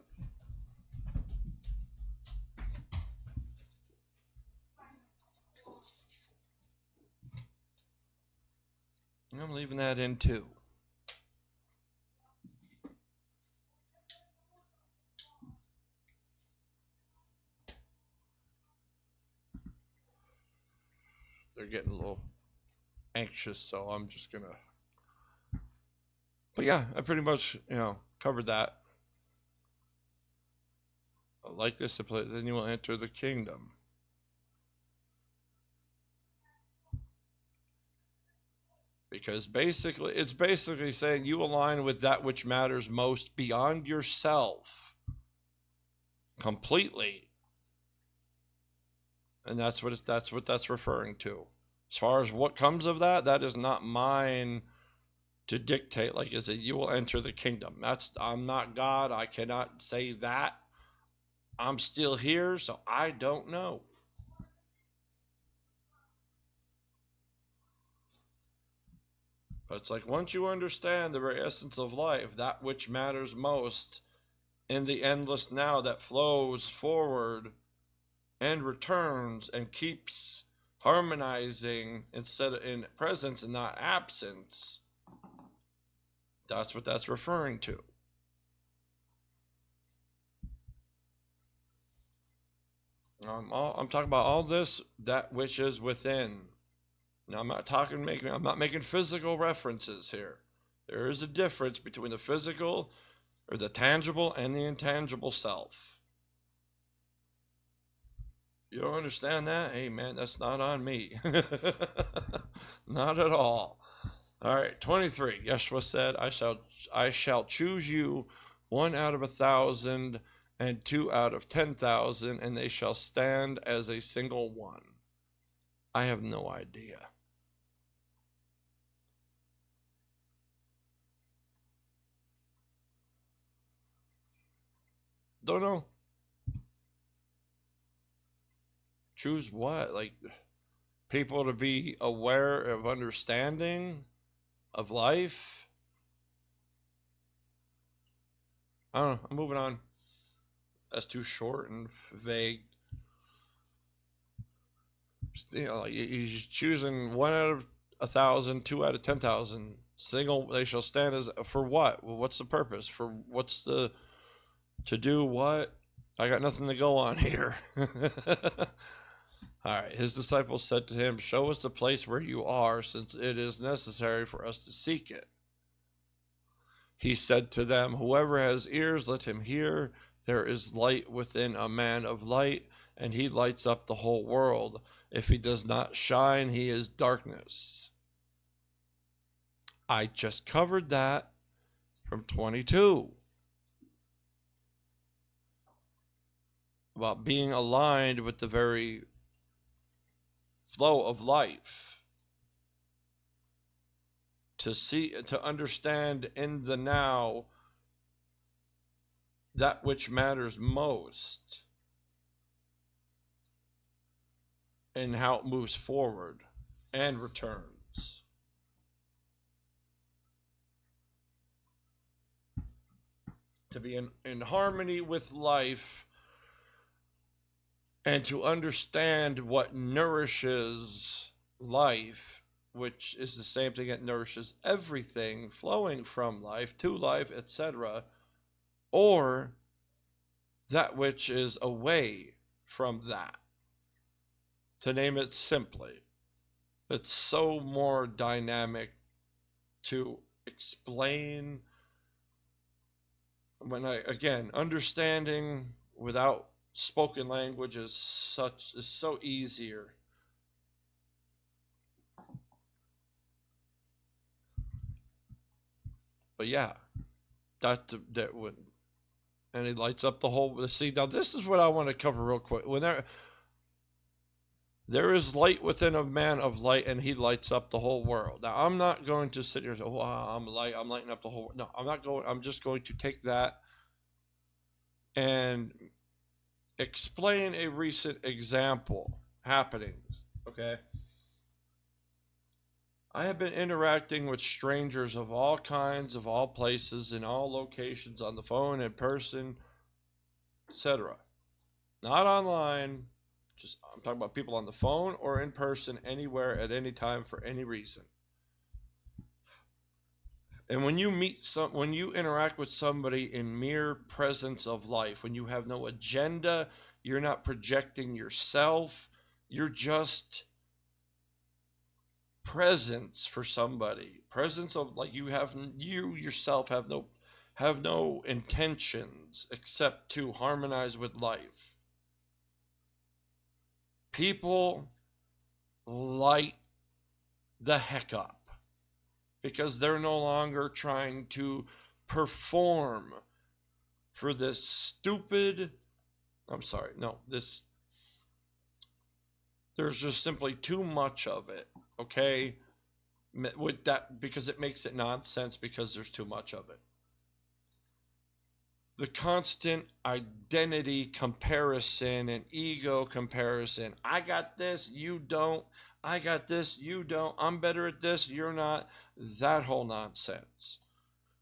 I'm leaving that in too. They're getting a little anxious, so I'm just gonna. But yeah, I pretty much, covered that. Like this, then you will enter the kingdom. Because it's basically saying you align with that which matters most beyond yourself. Completely. And that's what that's referring to. As far as what comes of that, that is not mine to dictate, like I said, you will enter the kingdom. I'm not God. I cannot say that. I'm still here, so I don't know. But it's like once you understand the very essence of life, that which matters most in the endless now that flows forward and returns and keeps harmonizing instead of in presence and not absence, that's what that's referring to. I'm talking about all this, that which is within. Now I'm not making physical references here. There is a difference between the physical or the tangible and the intangible self. You don't understand that? Hey man, that's not on me. Not at all. All right, 23. Yeshua said, I shall choose you 1 out of 1,000 and 2 out of 10,000, and they shall stand as a single one. I have no idea. Don't know. Choose what? Like people to be aware of understanding of life? I don't know. I'm moving on. That's too short and vague. You know, like he's choosing 1 out of 1,000, 2 out of 10,000. Single, they shall stand as for what? Well, what's the purpose? For what's the to do what? I got nothing to go on here. All right. His disciples said to him, show us the place where you are, since it is necessary for us to seek it. He said to them, whoever has ears, let him hear. There is light within a man of light, and he lights up the whole world. If he does not shine, he is darkness. I just covered that from 22. About being aligned with the very flow of life. To see, to understand in the now that which matters most and how it moves forward and returns. To be in harmony with life and to understand what nourishes life, which is the same thing that nourishes everything flowing from life to life, etc., or that which is away from that. To name it simply, it's so more dynamic to explain. When again, understanding without spoken language is so easier. But yeah, that would, and he lights up the whole. See, now this is what I want to cover real quick. When there is light within a man of light, and he lights up the whole world. Now I'm not going to sit here and say, "Oh, I'm lighting up the whole." No, I'm not going. I'm just going to take that and explain a recent example happenings. Okay. I have been interacting with strangers of all kinds, of all places, in all locations, on the phone, in person, etc. Not online, just I'm talking about people on the phone or in person, anywhere, at any time, for any reason. And when you when you interact with somebody in mere presence of life, when you have no agenda, you're not projecting yourself, you're just presence for somebody, presence of, like, you yourself have no intentions except to harmonize with life. People light the heck up because they're no longer trying to perform for this stupid, there's just simply too much of it. Okay, with that, because it makes it nonsense because there's too much of it. The constant identity comparison and ego comparison. I got this, you don't. I got this, you don't. I'm better at this, you're not. That whole nonsense.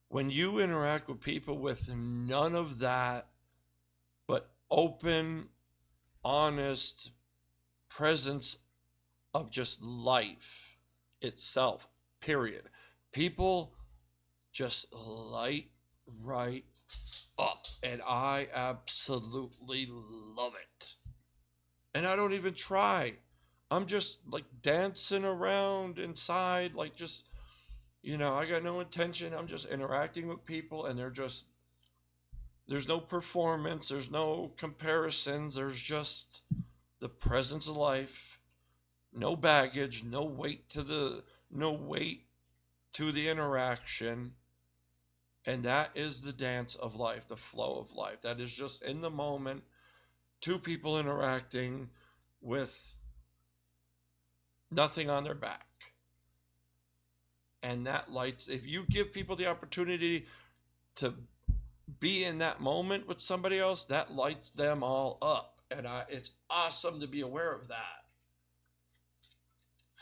When you interact with people with none of that, but open, honest presence of just life itself, period. People just light right up, and I absolutely love it. And I don't even try. I'm just like dancing around inside, like just, I got no intention. I'm just interacting with people, and there's no performance, there's no comparisons, there's just the presence of life, no baggage, no weight to the interaction. And that is the dance of life, the flow of life. That is just in the moment, two people interacting with nothing on their back. And that lights, if you give people the opportunity to be in that moment with somebody else, that lights them all up. And it's awesome to be aware of that.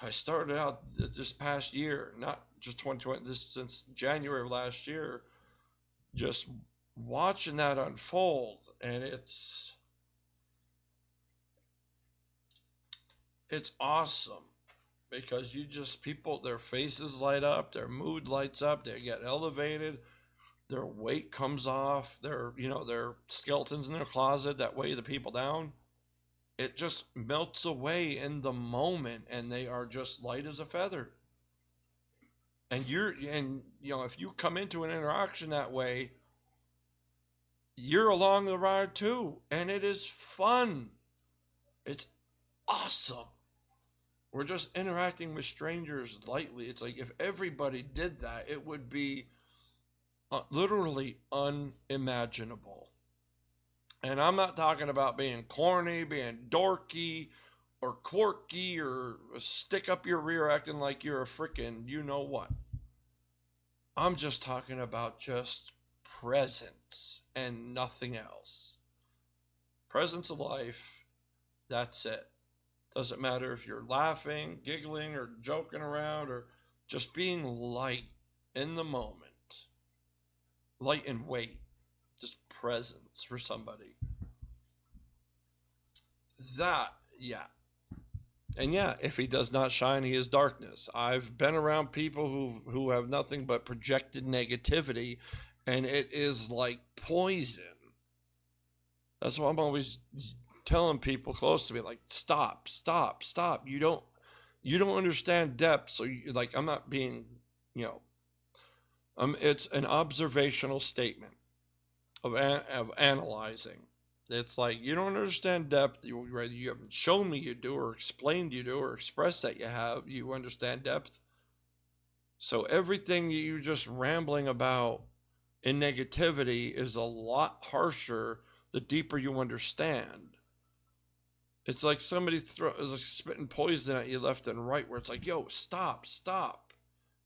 I started out this past year, not just 2020, this since January of last year, just watching that unfold. And it's awesome, because people, their faces light up, their mood lights up, they get elevated, their weight comes off, their skeletons in their closet that weigh the people down. It just melts away in the moment, and they are just light as a feather. And if you come into an interaction that way, you're along the ride too, and it is fun. It's awesome. We're just interacting with strangers lightly. It's like if everybody did that, it would be literally unimaginable. And I'm not talking about being corny, being dorky, or quirky, or stick up your rear acting like you're a freaking you-know-what. I'm just talking about just presence and nothing else. Presence of life, that's it. Doesn't matter if you're laughing, giggling, or joking around, or just being light in the moment. Light in weight. Just presence for somebody. That, yeah. And yeah, if he does not shine, he is darkness. I've been around people who have nothing but projected negativity, and it is like poison. That's why I'm always telling people close to me, like, stop. You don't understand depth. So I'm not being, it's an observational statement of analyzing. It's like, you don't understand depth. You haven't shown me you do, or explained you do, or expressed that you understand depth. So everything you just rambling about in negativity is a lot harsher the deeper you understand. It's like somebody spitting poison at you left and right, where it's like, yo, stop.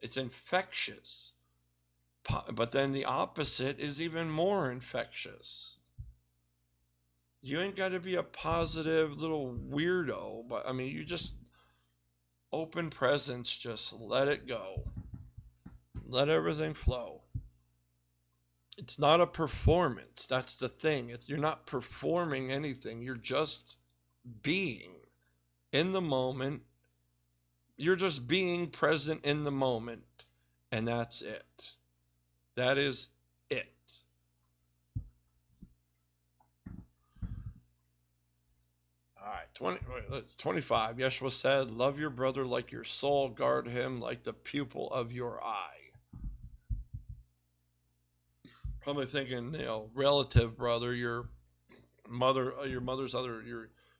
It's infectious. But then the opposite is even more infectious. You ain't got to be a positive little weirdo, but you just open presence, just let it go. Let everything flow. It's not a performance. That's the thing. You're not performing anything. You're just being in the moment. You're just being present in the moment, and that's it. That is it. All right, 25. Yeshua said, love your brother like your soul, guard him like the pupil of your eye. Probably thinking, relative brother, your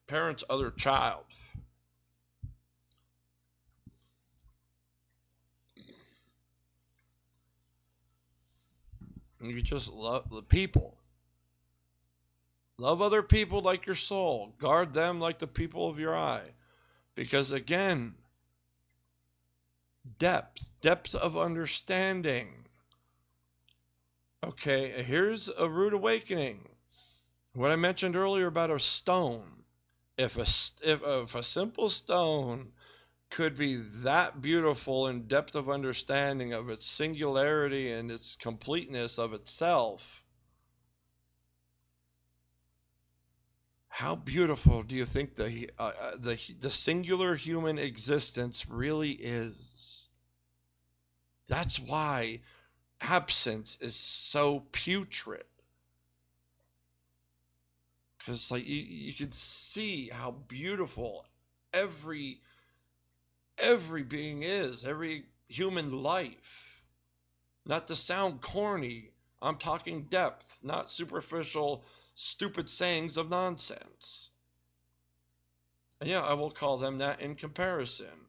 parents' other child. You just love the people. Love other people like your soul. Guard them like the people of your eye. Because again, Depth of understanding. Okay, here's a rude awakening. What I mentioned earlier about a stone. If a simple stone could be that beautiful in depth of understanding of its singularity and its completeness of itself, how beautiful do you think the singular human existence really is? That's why absence is so putrid. Because like you can see how beautiful every being is, every human life. Not to sound corny, I'm talking depth, not superficial, stupid sayings of nonsense. And yeah, I will call them that in comparison,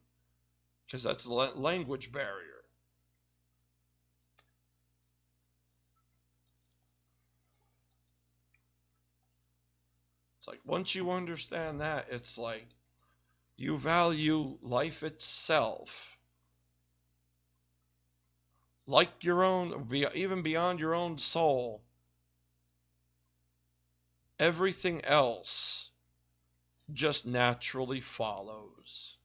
because that's a language barrier. It's like once you understand that, it's like you value life itself, like your own, even beyond your own soul. Everything else just naturally follows.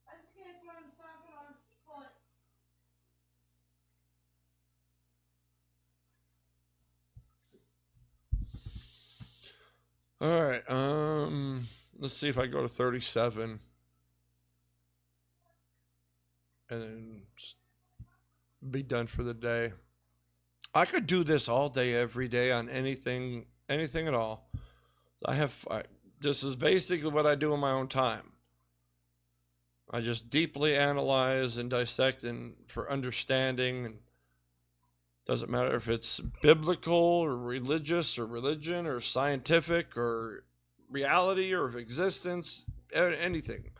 I just can't find something on foot. All right. Let's see if I go to 37 and then be done for the day. I could do this all day, every day on anything at all. This is basically what I do in my own time. I just deeply analyze and dissect and for understanding. And doesn't matter if it's biblical or religious or religion or scientific or reality or existence, anything.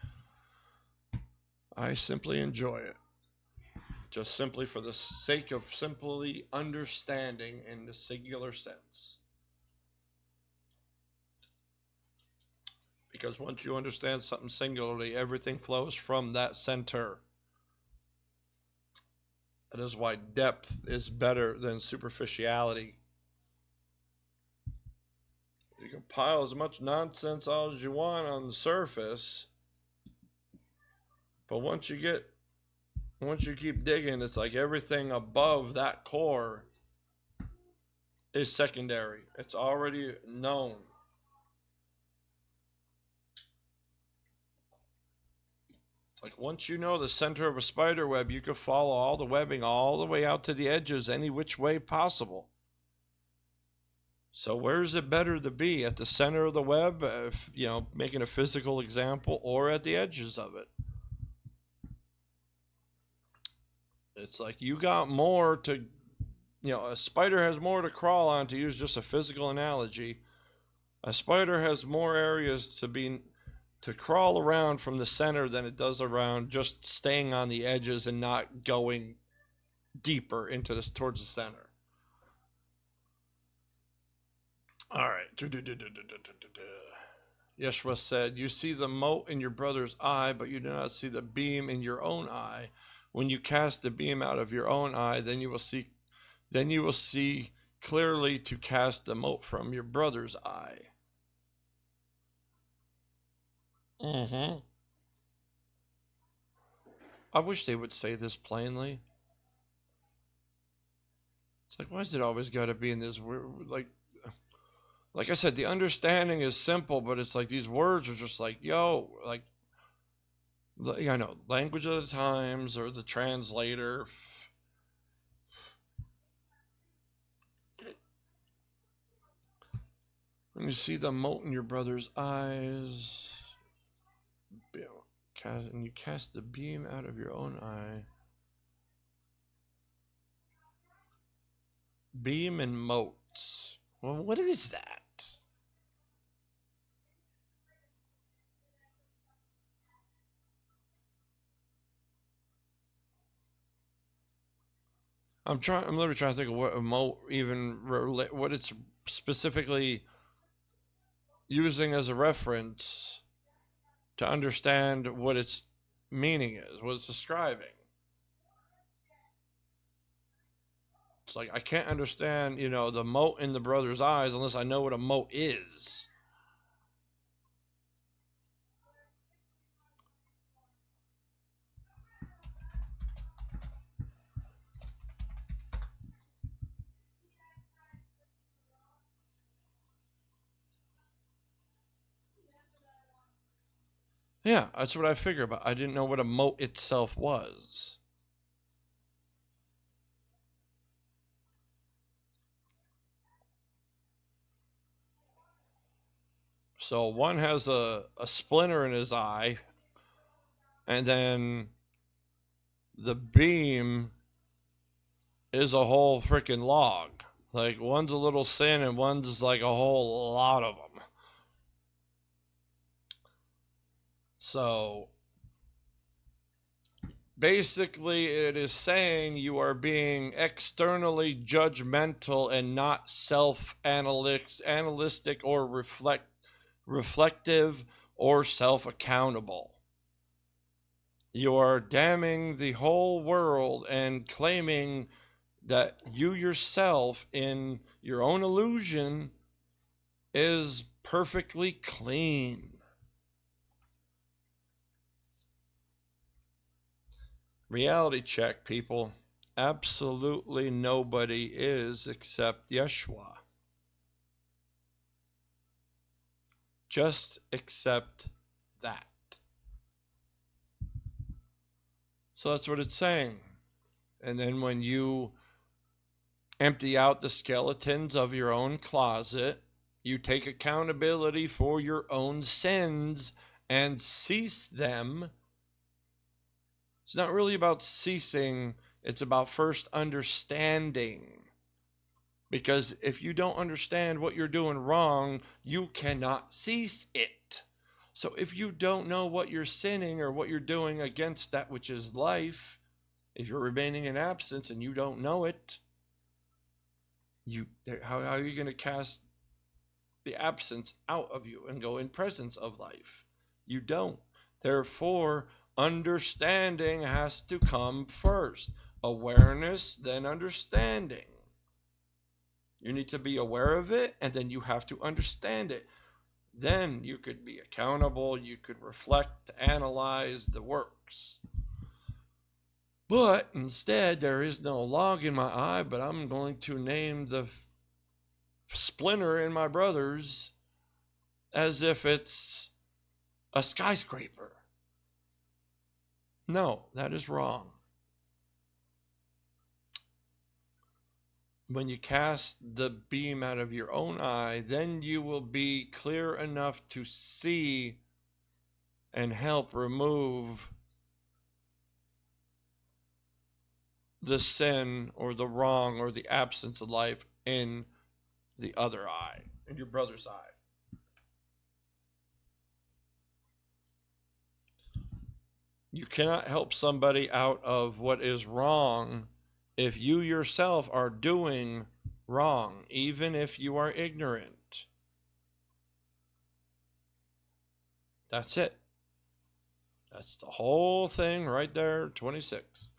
I simply enjoy it. Just simply for the sake of simply understanding in the singular sense. Because once you understand something singularly, everything flows from that center. That is why depth is better than superficiality. You can pile as much nonsense out as you want on the surface, but once you keep digging, it's like everything above that core is secondary. It's already known. It's like once you know the center of a spider web, you can follow all the webbing all the way out to the edges any which way possible. So where is it better to be? At the center of the web, making a physical example, or at the edges of it? It's like you got more to, a spider has more to crawl on, to use just a physical analogy. A spider has more areas to crawl around from the center than it does around just staying on the edges and not going deeper into this towards the center. All right. Yeshua said, "You see the mote in your brother's eye, but you do not see the beam in your own eye. When you cast the beam out of your own eye, then you will see clearly to cast the mote from your brother's eye." I wish they would say this plainly. It's like, why is it always got to be in this weird, like I said, the understanding is simple, but it's like these words are just like, I know, language of the times or the translator. When you see the mote in your brother's eyes, and you cast the beam out of your own eye. Beam and motes. Well, what is that? I'm literally trying to think of what a mote what it's specifically using as a reference. to understand what its meaning is, what it's describing. It's like I can't understand, the mote in the brother's eyes unless I know what a mote is. Yeah, that's what I figured, but I didn't know what a mote itself was. So one has a splinter in his eye, and then the beam is a whole freaking log. Like one's a little sin and one's like a whole lot of them. So basically it is saying you are being externally judgmental and not self-analytic or reflective or self-accountable. You are damning the whole world and claiming that you yourself in your own illusion is perfectly clean. Reality check, people. Absolutely nobody is except Yeshua. Just accept that. So that's what it's saying. And then when you empty out the skeletons of your own closet, you take accountability for your own sins and cease them. It's not really about ceasing, it's about first understanding. Because if you don't understand what you're doing wrong, you cannot cease it. So if you don't know what you're sinning or what you're doing against that which is life, if you're remaining in absence and you don't know it, how are you going to cast the absence out of you and go in presence of life? You don't. Therefore, understanding has to come first. Awareness, then understanding. You need to be aware of it, and then you have to understand it. Then you could be accountable, you could reflect, analyze the works. But instead, there is no log in my eye, but I'm going to name the splinter in my brother's as if it's a skyscraper. No, that is wrong. When you cast the beam out of your own eye, then you will be clear enough to see and help remove the sin or the wrong or the absence of life in the other eye, in your brother's eye. You cannot help somebody out of what is wrong if you yourself are doing wrong, even if you are ignorant. That's it. That's the whole thing right there, 26.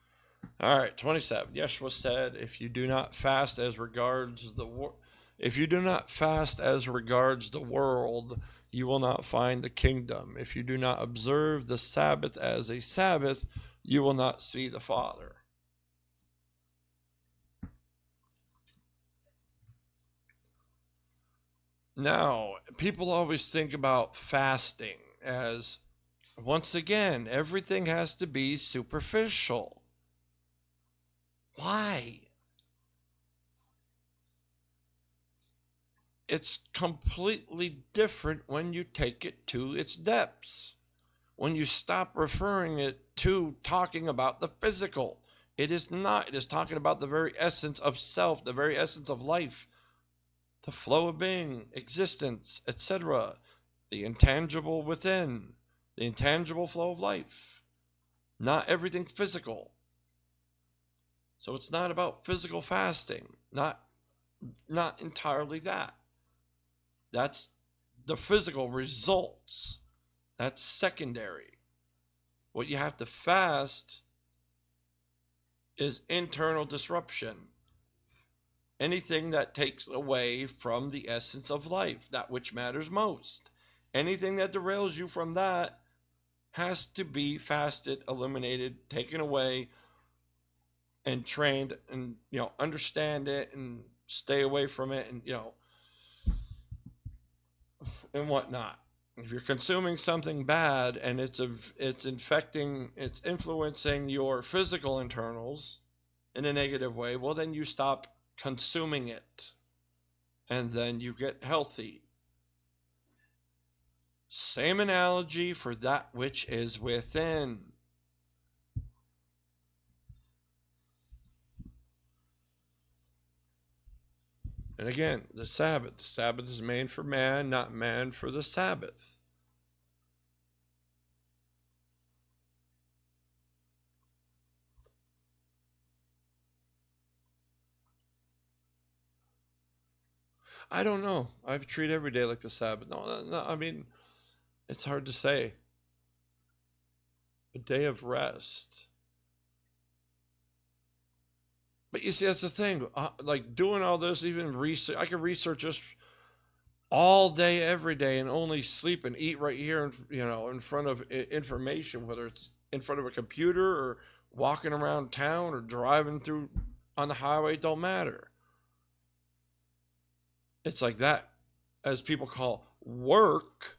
All right, 27. Yeshua said, if you do not fast as regards the world, you will not find the kingdom. If you do not observe the Sabbath as a Sabbath, you will not see the Father. Now, people always think about fasting as, once again, everything has to be superficial. Why? It's completely different when you take it to its depths. When you stop referring it to talking about the physical. It is not. It is talking about the very essence of self, the very essence of life. The flow of being, existence, etc. The intangible within, the intangible flow of life. Not everything physical. So it's not about physical fasting. Not entirely that. That's the physical results. That's secondary. What you have to fast is internal disruption. Anything that takes away from the essence of life, that which matters most. Anything that derails you from that has to be fasted, eliminated, taken away, and trained, and understand it and stay away from it, and and whatnot. If you're consuming something bad and it's influencing your physical internals in a negative way, well, then you stop consuming it, and then you get healthy. Same analogy for that which is within. And again, the Sabbath. The Sabbath is made for man, not man for the Sabbath. I don't know. I treat every day like the Sabbath. No, I mean, it's hard to say. A day of rest. But you see, that's the thing. Like doing all this, even research, I can research just all day, every day, and only sleep and eat right here, in front of information, whether it's in front of a computer or walking around town or driving through on the highway, it don't matter. It's like that, as people call work.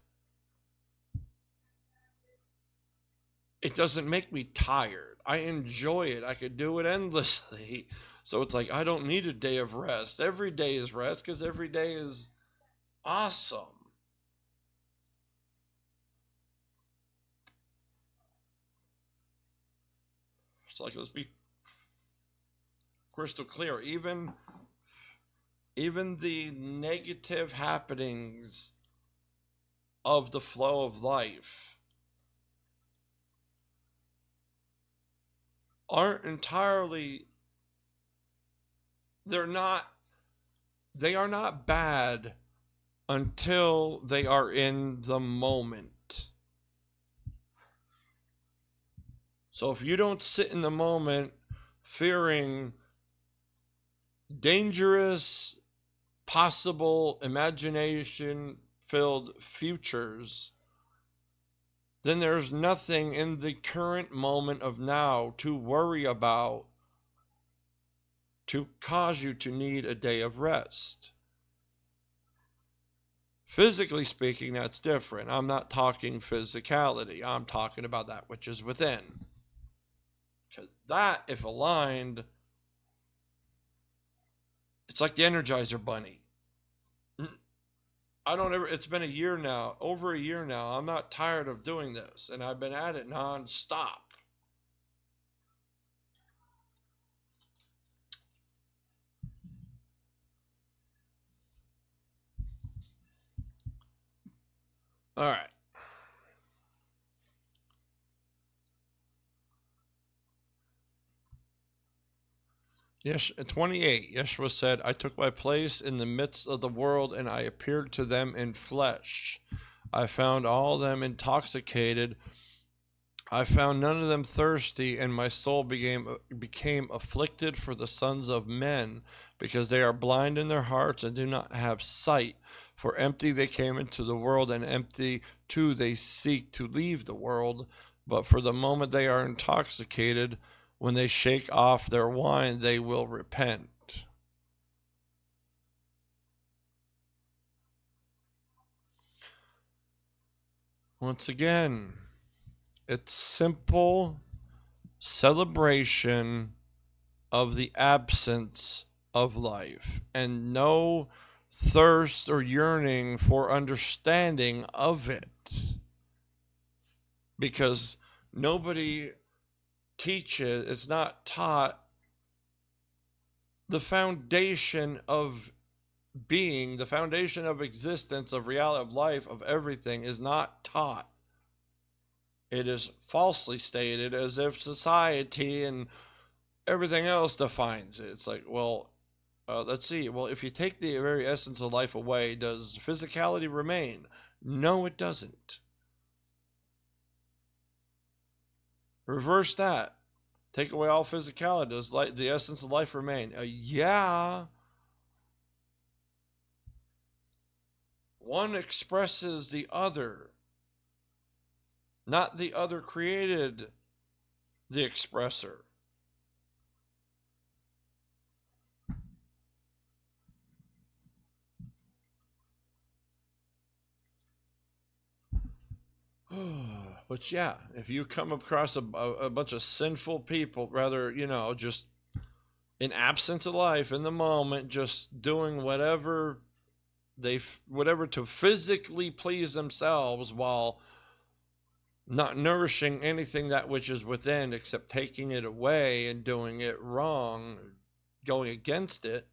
It doesn't make me tired. I enjoy it. I could do it endlessly. So it's like, I don't need a day of rest. Every day is rest because every day is awesome. It's like, let's be crystal clear. Even the negative happenings of the flow of life aren't entirely, they are not bad until they are in the moment. So if you don't sit in the moment fearing dangerous, possible, imagination-filled futures, then there's nothing in the current moment of now to worry about to cause you to need a day of rest. Physically speaking, that's different. I'm not talking physicality. I'm talking about that which is within. Because that, if aligned, it's like the Energizer Bunny. It's been a year now, over a year now. I'm not tired of doing this, and I've been at it non-stop. All right. Yes, 28. Yeshua said, I took my place in the midst of the world, and I appeared to them in flesh. I found all of them intoxicated. I found none of them thirsty, and my soul became afflicted for the sons of men, because they are blind in their hearts and do not have sight. For empty they came into the world, and empty too they seek to leave the world. But for the moment they are intoxicated, when they shake off their wine, they will repent. Once again, it's simple celebration of the absence of life and no thirst or yearning for understanding of it. Because nobody teaches, it's not taught, the foundation of being, the foundation of existence, of reality, of life, of everything is not taught. It is falsely stated as if society and everything else defines it. It's like, well, let's see. Well, if you take the very essence of life away, does physicality remain? No, it doesn't. Reverse that. Take away all physicality. Does the essence of life remain? Yeah. One expresses the other. Not the other created the expressor. But yeah, if you come across a bunch of sinful people, rather, just in absence of life, in the moment, just doing whatever to physically please themselves while not nourishing anything that which is within, except taking it away and doing it wrong, going against it,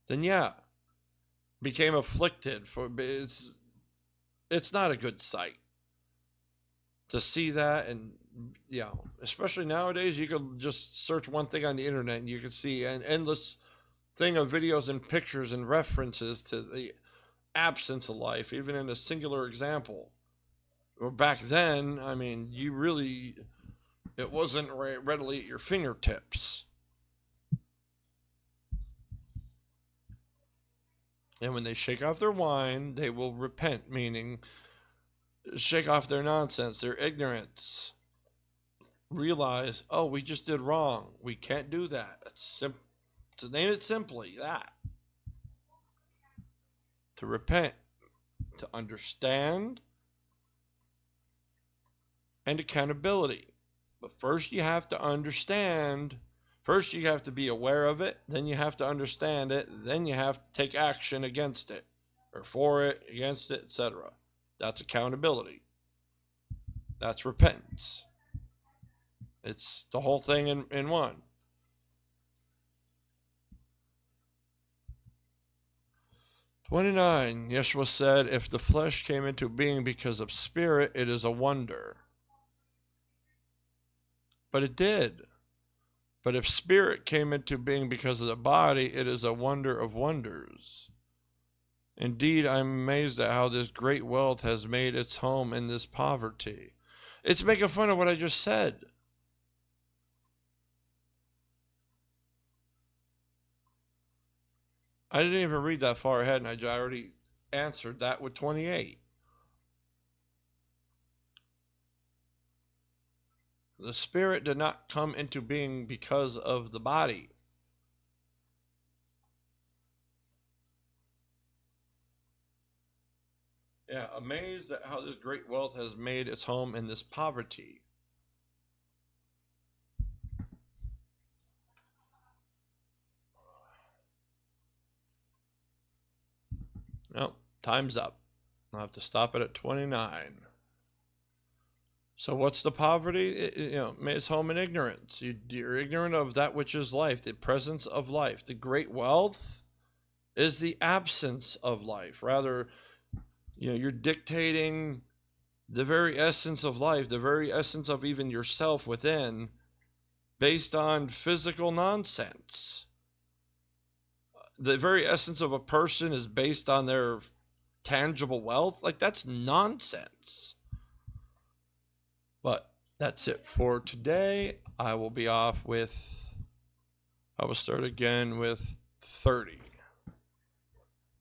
then yeah, became afflicted. It's not a good sight to see that. And especially nowadays, you could just search one thing on the internet and you can see an endless thing of videos and pictures and references to the absence of life, even in a singular example. Or back then, I mean, it wasn't readily at your fingertips. And when they shake off their wine, they will repent, meaning shake off their nonsense, their ignorance. Realize, oh, we just did wrong. We can't do that. To name it simply, that. To repent, to understand, and accountability. But first you have to understand. First you have to be aware of it. Then you have to understand it. Then you have to take action against it, or for it, against it, etc. That's accountability. That's repentance. It's the whole thing in one. (29) Yeshua said, if the flesh came into being because of spirit, it is a wonder. But it did. But if spirit came into being because of the body, it is a wonder of wonders. Indeed, I'm amazed at how this great wealth has made its home in this poverty. It's making fun of what I just said. I didn't even read that far ahead, and I already answered that with 28. The spirit did not come into being because of the body. Yeah, amazed at how this great wealth has made its home in this poverty. No, time's up. I'll have to stop it at 29. So what's the poverty? It's home in ignorance. You're ignorant of that which is life, the presence of life. The great wealth is the absence of life. Rather, you're dictating the very essence of life, the very essence of even yourself within, based on physical nonsense. The very essence of a person is based on their tangible wealth. Like, that's nonsense. But that's it for today. I will start again with 30.